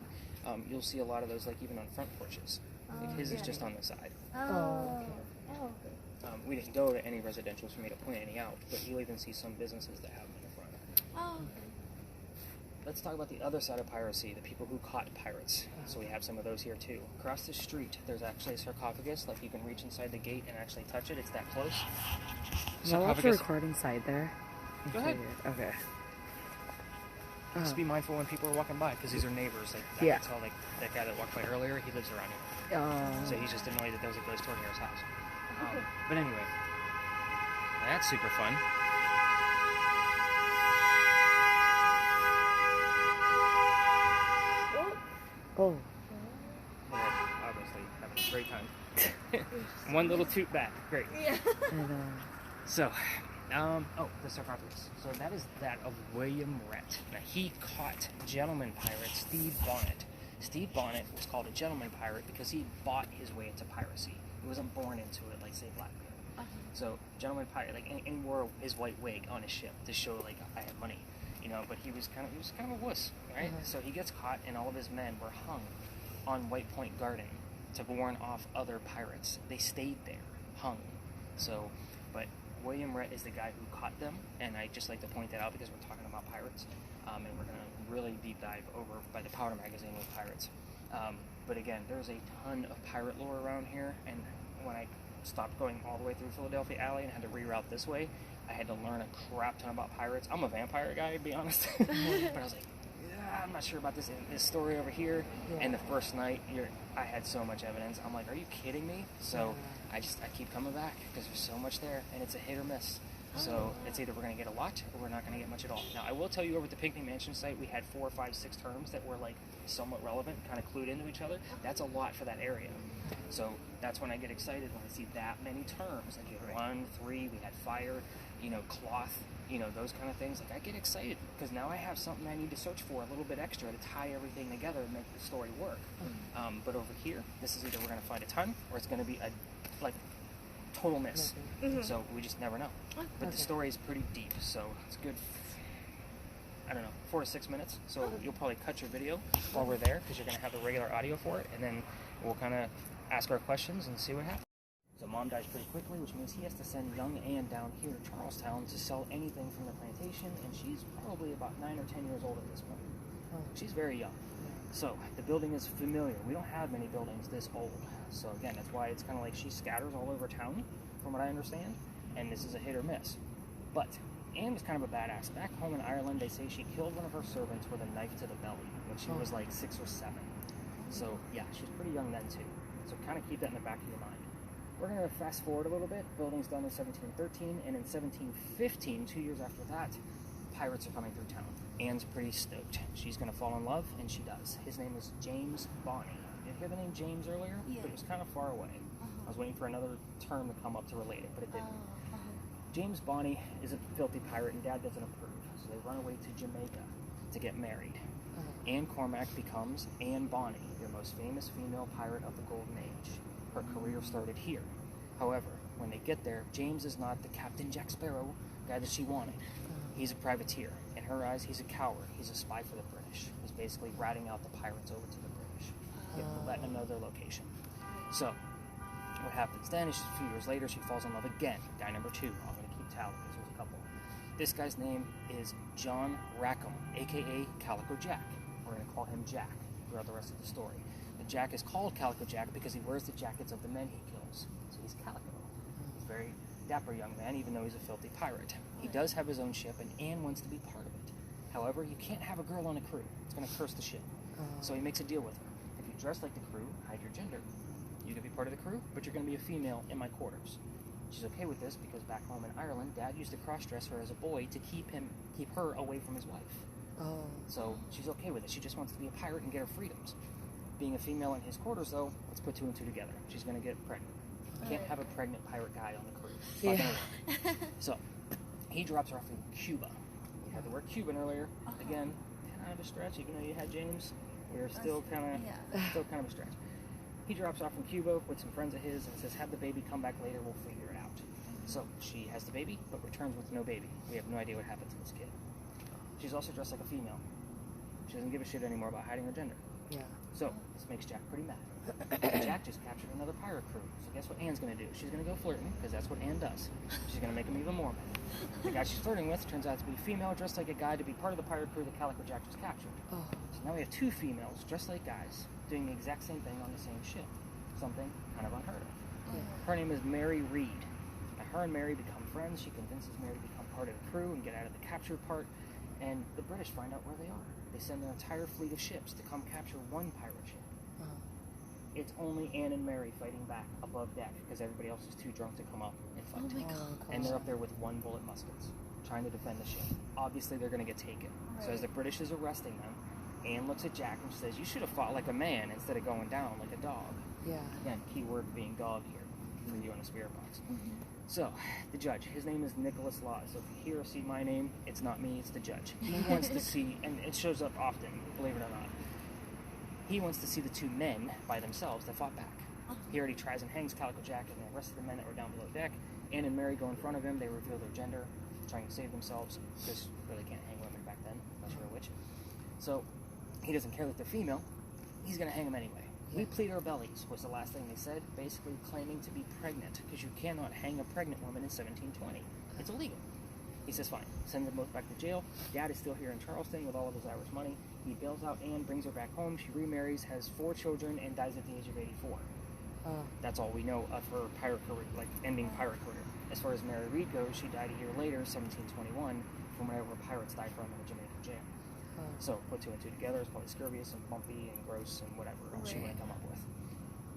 You'll see a lot of those, like even on front porches. Like his is just on the side. Oh. Oh. We didn't go to any residentials for me to point any out, but you'll even see some businesses that have them in the front. Oh. Let's talk about the other side of piracy, the people who caught pirates. So we have some of those here too. Across the street, there's actually a sarcophagus. Like you can reach inside the gate and actually touch it. It's that close. No, what's the recording side there? Go ahead. Okay. Just be mindful when people are walking by, because these are neighbors. Like I can tell, like that guy that walked by earlier, he lives around here. So he's just annoyed that there was a ghost tour near his house. But anyway, that's super fun. Oh. They're obviously having a great time. One little toot back. Great. Yeah. So, the sarcophagus. So that is that of William Rhett. Now, he caught gentleman pirate Steve Bonnet. Steve Bonnet was called a gentleman pirate because he bought his way into piracy. He wasn't born into it like, say, Blackbeard. So, gentleman pirate, like, and he wore his white wig on his ship to show, like, I have money. You know, but he was kind of a wuss, right? So he gets caught, and all of his men were hung on White Point Garden to warn off other pirates. They stayed there, hung. So, but William Rhett is the guy who caught them, and I just like to point that out because we're talking about pirates, and we're going to really deep dive over by the Powder Magazine with pirates. But again, there's a ton of pirate lore around here, and when I stopped going all the way through Philadelphia Alley and had to reroute this way, I had to learn a crap ton about pirates. I'm a vampire guy, to be honest. But I was like, I'm not sure about this story over here. Yeah. And the first night, I had so much evidence. I'm like, are you kidding me? So I keep coming back because there's so much there, and it's a hit or miss. So it's either we're going to get a lot or we're not going to get much at all. Now, I will tell you, over at the Pinckney Mansion site, we had 4, 5, 6 terms that were like somewhat relevant, kind of clued into each other. That's a lot for that area. So that's when I get excited when I see that many terms. Like you had 1, 3, we had fire, cloth, those kind of things. Like I get excited because now I have something I need to search for a little bit extra to tie everything together and make the story work. But over here, this is either we're going to find a ton or it's going to be a total miss. So we just never know. But the story is pretty deep, so it's good. I don't know, 4 to 6 minutes. So you'll probably cut your video while we're there because you're going to have the regular audio for it, and then we'll kind of ask our questions and see what happens. So Mom dies pretty quickly, which means he has to send young Anne down here to Charlestown to sell anything from the plantation, and she's probably about 9 or 10 years old at this point. She's very young. So the building is familiar. We don't have many buildings this old. So again, that's why it's kind of like she scatters all over town, from what I understand, and this is a hit or miss. But Anne was kind of a badass. Back home in Ireland, they say she killed one of her servants with a knife to the belly when she was like 6 or 7. So yeah, she's pretty young then too. So kind of keep that in the back of your mind. We're going to fast forward a little bit. Building's done in 1713, and in 1715, 2 years after that, pirates are coming through town. Anne's pretty stoked. She's going to fall in love, and she does. His name is James Bonny. Did you hear the name James earlier? Yeah. But it was kind of far away. I was waiting for another term to come up to relate it, but it didn't. James Bonny is a filthy pirate, and Dad doesn't approve. So they run away to Jamaica to get married. Anne Cormac becomes Anne Bonny, your most famous female pirate of the Golden Age. Her career started here. However, when they get there, James is not the Captain Jack Sparrow guy that she wanted. He's a privateer. In her eyes, he's a coward. He's a spy for the British. He's basically ratting out the pirates over to the British, letting them know their location. So, what happens then is a few years later, she falls in love again. Guy number 2. I'm going to keep tally because there's a couple. This guy's name is John Rackham, a.k.a. Calico Jack. We're going to call him Jack throughout the rest of the story. But Jack is called Calico Jack because he wears the jackets of the men he kills. So he's Calico. He's a very dapper young man, even though he's a filthy pirate. He does have his own ship, and Anne wants to be part of it. However, you can't have a girl on a crew. It's going to curse the ship. So he makes a deal with her. If you dress like the crew, hide your gender. You can be part of the crew, but you're going to be a female in my quarters. She's okay with this because back home in Ireland, Dad used to cross-dress her as a boy to keep her away from his wife. So she's okay with it. She just wants to be a pirate and get her freedoms. Being a female in his quarters, though, let's put 2 and 2 together. She's going to get pregnant. You can't have a pregnant pirate guy on the crew. It's not gonna work. So he drops her off in Cuba. We had the word Cuban earlier. Again, kind of a stretch. Even though you had James, we're still kind of a stretch. He drops off from Cuba with some friends of his and says, have the baby come back later, we'll figure it out. So she has the baby, but returns with no baby. We have no idea what happened to this kid. She's also dressed like a female. She doesn't give a shit anymore about hiding her gender. So this makes Jack pretty mad. Jack just captured another pirate crew. So guess what Anne's going to do? She's going to go flirting, because that's what Anne does. She's going to make him even more mad. The guy she's flirting with turns out to be a female dressed like a guy to be part of the pirate crew that Calico Jack just captured. So now we have 2 females dressed like guys doing the exact same thing on the same ship. Something kind of unheard of. Her name is Mary Reed. Now her and Mary become friends. She convinces Mary to become part of the crew and get out of the captured part. And the British find out where they are. They send their entire fleet of ships to come capture one pirate ship. It's only Anne and Mary fighting back above deck because everybody else is too drunk to come up and fight. Oh my God. And they're up there with 1-bullet muskets, trying to defend the ship. Obviously, they're going to get taken. So as the British is arresting them, Anne looks at Jack and she says, you should have fought like a man instead of going down like a dog. Again, key word being dog here for you on the spirit box. So, the judge, his name is Nicholas Laws. So if you hear or see my name, it's not me, it's the judge. He wants to see, and it shows up often, believe it or not, he wants to see the 2 men by themselves that fought back. He already tries and hangs Calico Jack and the rest of the men that were down below deck. Anne and Mary go in front of him, they reveal their gender, trying to save themselves, because really can't hang women back then, unless you're a witch. So, he doesn't care that they're female, he's going to hang them anyway. We plead our bellies, was the last thing they said, basically claiming to be pregnant, because you cannot hang a pregnant woman in 1720. It's illegal. He says, fine, send them both back to jail. Dad is still here in Charleston with all of his Irish money. He bails out Anne, brings her back home. She remarries, has 4 children, and dies at the age of 84. That's all we know of her pirate career, like ending pirate career. As far as Mary Reed goes, she died a year later, 1721, from wherever pirates died from in a Jamaican jail. So put two and two together, it's probably scurvious and bumpy and gross and whatever else you Right. want to come up with.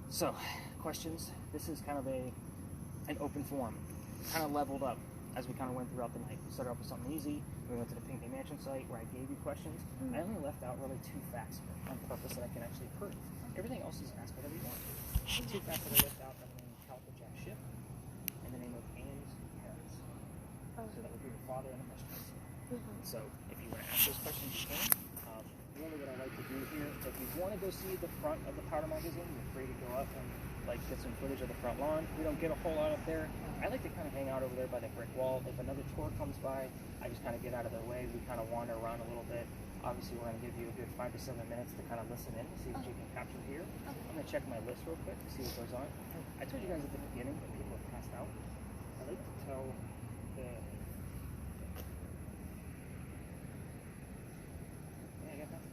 So, questions. This is kind of an open forum, kind of leveled up as we kind of went throughout the night. We started off with something easy. We went to the Pinckney Mansion site where I gave you questions. I only left out really 2 facts on purpose that I can actually prove. Everything else is ask whatever you want. The 2 facts that I left out are the name of Calico Jack Ship and the name of Anne's parents. So that would be your father and the mistress. So if you want to ask those questions, you can. Really what I like to do here, if you want to go see the front of the powder magazine, you're free to go up and like get some footage of the front lawn. We don't get a whole lot up there. I like to kind of hang out over there by the brick wall. If another tour comes by, I just kind of get out of their way. We kind of wander around a little bit. Obviously, we're going to give you a good 5 to 7 minutes to kind of listen in and see what you can capture here. I'm going to check my list real quick to see what goes on. I told you guys at the beginning that people have passed out. I like to tell the... Yeah, I got that.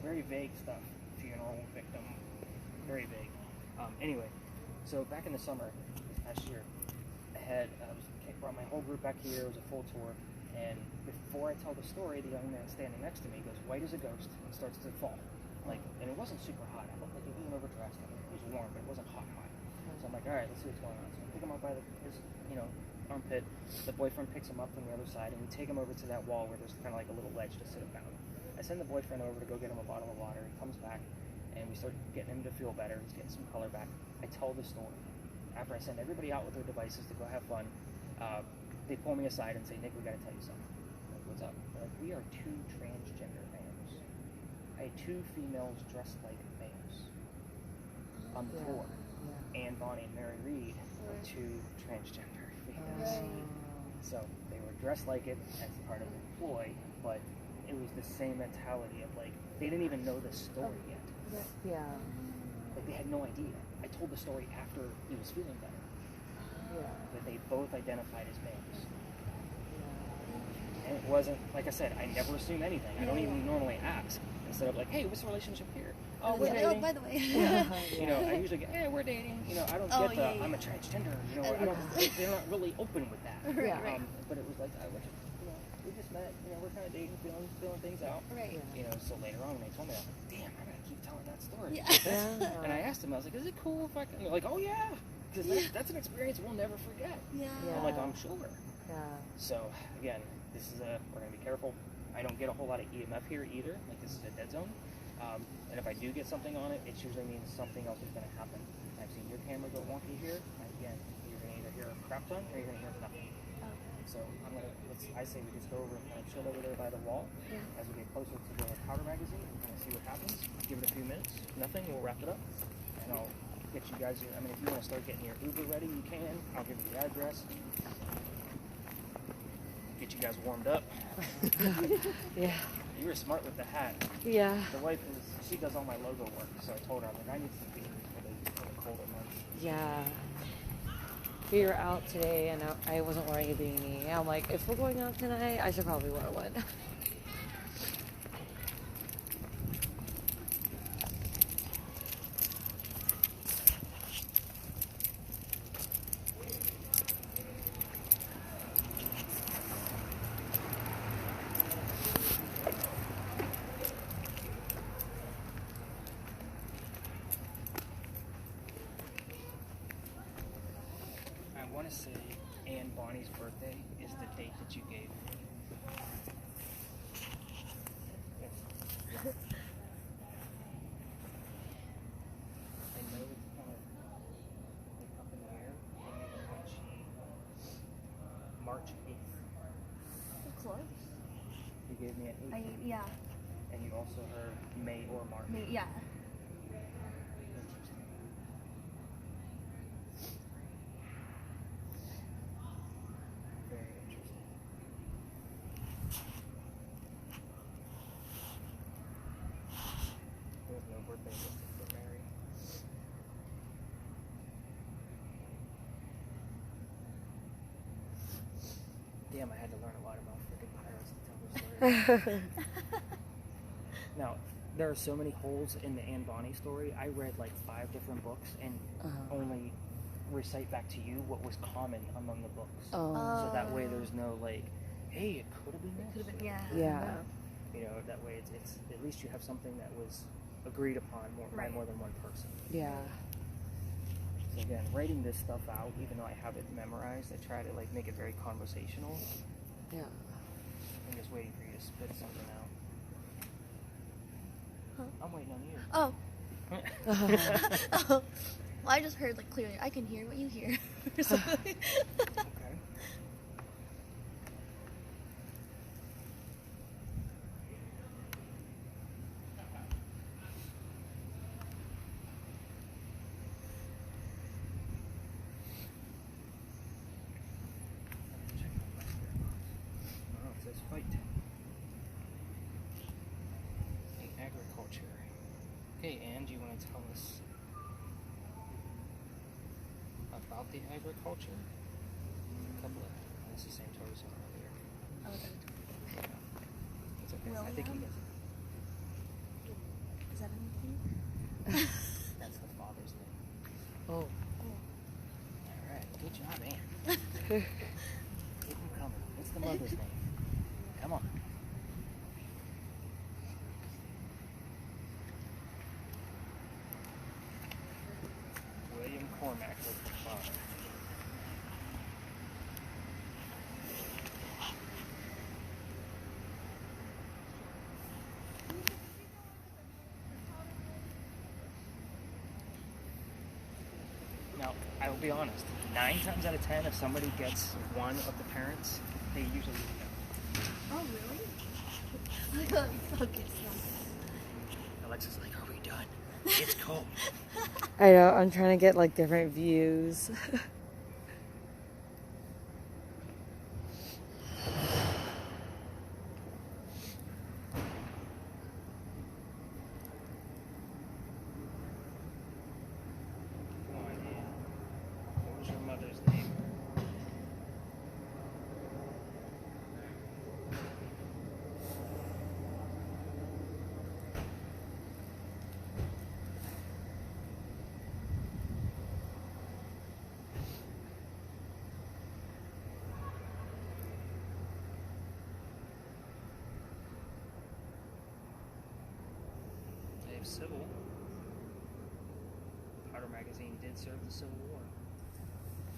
Very vague stuff. Funeral, victim, very vague. Anyway, so back in the summer this past year, I brought my whole group back here. It was a full tour, and before I tell the story, the young man standing next to me goes white as a ghost and starts to fall. And it wasn't super hot. I looked like he wasn't overdressed. I mean, it was warm, but it wasn't hot. So I'm like, all right, let's see what's going on. So I pick him up by his armpit. The boyfriend picks him up from the other side, and we take him over to that wall where there's kind of like a little ledge to sit him down. I send the boyfriend over to go get him a bottle of water. He comes back, and we start getting him to feel better. He's getting some color back. I tell the story. After I send everybody out with their devices to go have fun, they pull me aside and say, Nick, we got to tell you something. I'm like, what's up? They're like, we are 2 transgender males. I had 2 females dressed like males on the tour. Anne Bonny and Mary Reed were 2 transgender females. So they were dressed like it as part of the ploy, but it was the same mentality of like, they didn't even know the story yet. Yeah. Like they had no idea. I told the story after he was feeling better. That they both identified as males. And it wasn't, like I said, I never assume anything. I don't even normally ask. Instead of like, hey, what's the relationship here? Oh, we're dating. Oh, by the way. You know, I usually get, hey, we're dating. You know, I don't get the, I'm a transgender. You know, they're not really open with that. Right. But it was like, we just met. You know, we're kind of dating, feeling things out. Right. You know, so later on when they told me, I was like, damn, I gotta keep telling that story. Yeah. And I asked him, I was like, is it cool if I can? They're like, oh yeah, because that's an experience we'll never forget. Yeah. I'm like, I'm sure. Yeah. So again, this is we're gonna be careful. I don't get a whole lot of EMF here either. Like this is a dead zone. And if I do get something on it, it usually means something else is gonna happen. I've seen your camera go wonky here. Again, you're gonna either hear a crap ton or you're gonna hear nothing. So I say we just go over and kind of chill over there by the wall. As we get closer to the powder magazine and kind of see what happens. Give it a few minutes. Nothing, we'll wrap it up. And I'll get you guys, if you want to start getting your Uber ready, you can. I'll give you the address. Get you guys warmed up. Yeah. You were smart with the hat. Yeah. The wife she does all my logo work, so I told her, I'm like, I need some beanies for the colder months. Yeah. We were out today and I wasn't wearing a beanie. I'm like, if we're going out tonight, I should probably wear one. I want to say Anne Bonny's birthday is the date that you gave me. I know it's kind of like up in the air. When she March 8th. Close. You gave me an 8th. Yeah. And you also heard May or March. Yeah. Interesting. Very interesting. There's no birthday listed for Mary. Damn, I had to learn a lot about freaking pirates to tell this story. Now, there are so many holes in the Anne Bonny story. I read like 5 different books and only recite back to you what was common among the books. So that way there's no like hey, it could have been this. Could have been, yeah. Yeah. You know, that way it's at least you have something that was agreed upon by Right. more than one person. Yeah. So again, writing this stuff out, even though I have it memorized, I try to like make it very conversational. Yeah. I'm just waiting for you to spit something out. Huh? I'm waiting on you. Oh. Oh. Well, I just heard like clearly. I can hear what you hear. Or something. Okay. Oh, it says fight. In agriculture. Okay, Anne, do you want to tell us about the agriculture? A couple of, that's the same story as earlier. Oh, okay. It's okay. I think he William? gets it. Is that anything? That's the father's name. Oh. Alright, good job, Anne. Keep him coming. What's the mother's name? Come on. William Cormack was the father. Now, I will be honest. 9 times out of 10, if somebody gets one of the parents, they usually know. Oh, really? Focus. Alexa's like, "Are we done? It's cold." I know. I'm trying to get like different views. Come on, Anne. What was your mother's name? They have civil. Powder Magazine did serve the Civil War.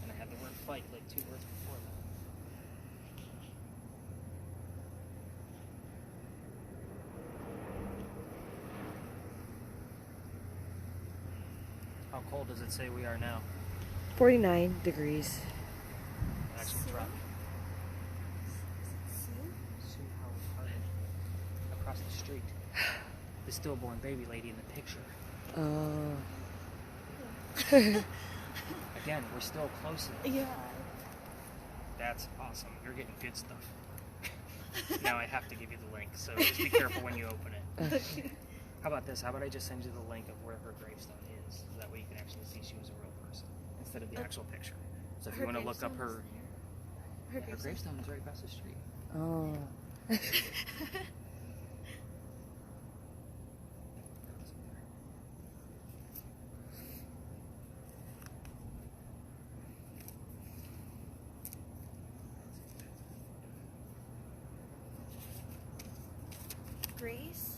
And I had the word fight like 2 words before that. How cold does it say we are now? 49 degrees. It actually dropped. Sue Howard Harding. Across the street. The stillborn baby lady in the picture. Oh. Again, we're still close enough. Yeah. That's awesome. You're getting good stuff. Now I have to give you the link, so just be careful when you open it. How about this? How about I just send you the link of where her gravestone is? So that way you can actually see she was a real person instead of the actual picture. So if you want to look up her, Her her gravestone is right across the street. Oh. Grace.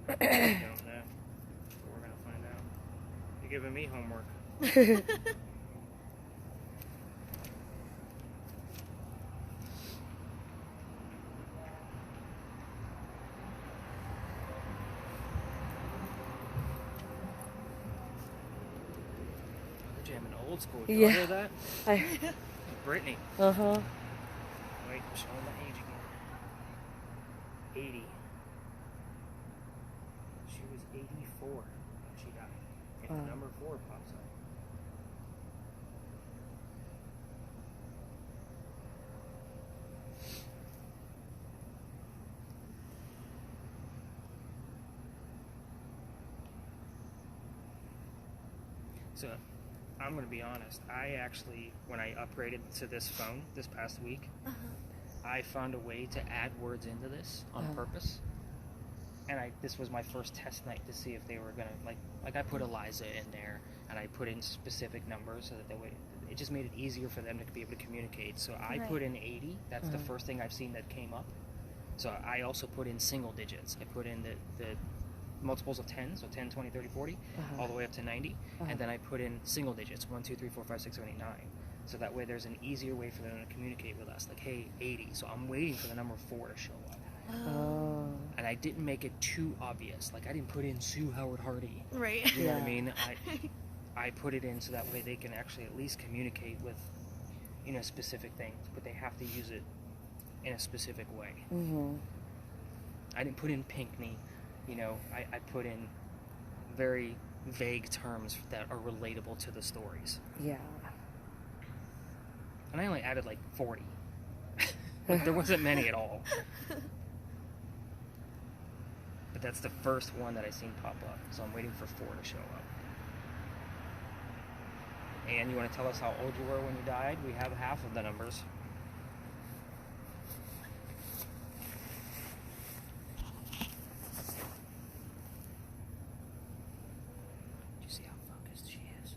I don't know. But we're gonna find out. You're giving me homework. They're jamming old school. Did you Yeah. hear that? I. Brittany. Uh huh. Wait, I'm showing my age again. 80. She was 84 when she died. If Wow. the number 4 pops up. So, I'm going to be honest. I actually, when I upgraded to this phone this past week, I found a way to add words into this on Oh. purpose. this was my first test night to see if they were gonna like I put Eliza in there and I put in specific numbers so that way it just made it easier for them to be able to communicate. So I Right. put in 80. That's the first thing I've seen that came up. So I also put in single digits. I put in the multiples of 10, so 10, 20, 30, 40, all the way up to 90. And then I put in single digits, 1, 2, 3, 4, 5, 6, 7, 8, 9. So that way there's an easier way for them to communicate with us. Like, hey, 80. So I'm waiting for the number 4 to show up. Oh. And I didn't make it too obvious. Like, I didn't put in Sue Howard Hardy. Right. You know what I Yeah. mean? I put it in so that way they can actually at least communicate with, specific things, but they have to use it in a specific way. Mhm. I didn't put in Pinkney. I put in very vague terms that are relatable to the stories. Yeah. And I only added like 40. Like, there wasn't many at all. But that's the first one that I seen pop up. So I'm waiting for 4 to show up. And you want to tell us how old you were when you died? We have half of the numbers. Do you see how focused she is?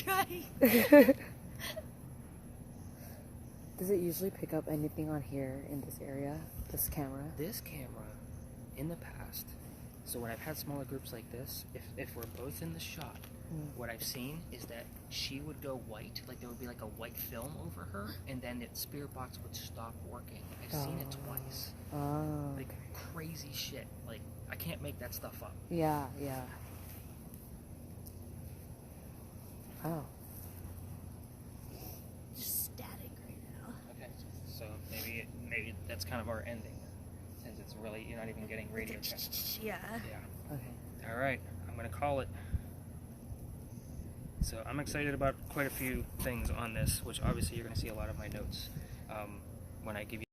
Try. Does it usually pick up anything on here in this area? This camera? This camera, in the past, so when I've had smaller groups like this, if we're both in the shot, what I've seen is that she would go white, like there would be like a white film over her, and then the spirit box would stop working. I've seen it twice. Oh. Like crazy shit. Like, I can't make that stuff up. Yeah, yeah. Oh. Just static right now. Okay, so maybe that's kind of our ending, since it's really, you're not even getting radio check. Yeah. Yeah. Okay. All right, I'm gonna call it. So I'm excited about quite a few things on this, which obviously you're gonna see a lot of my notes when I give you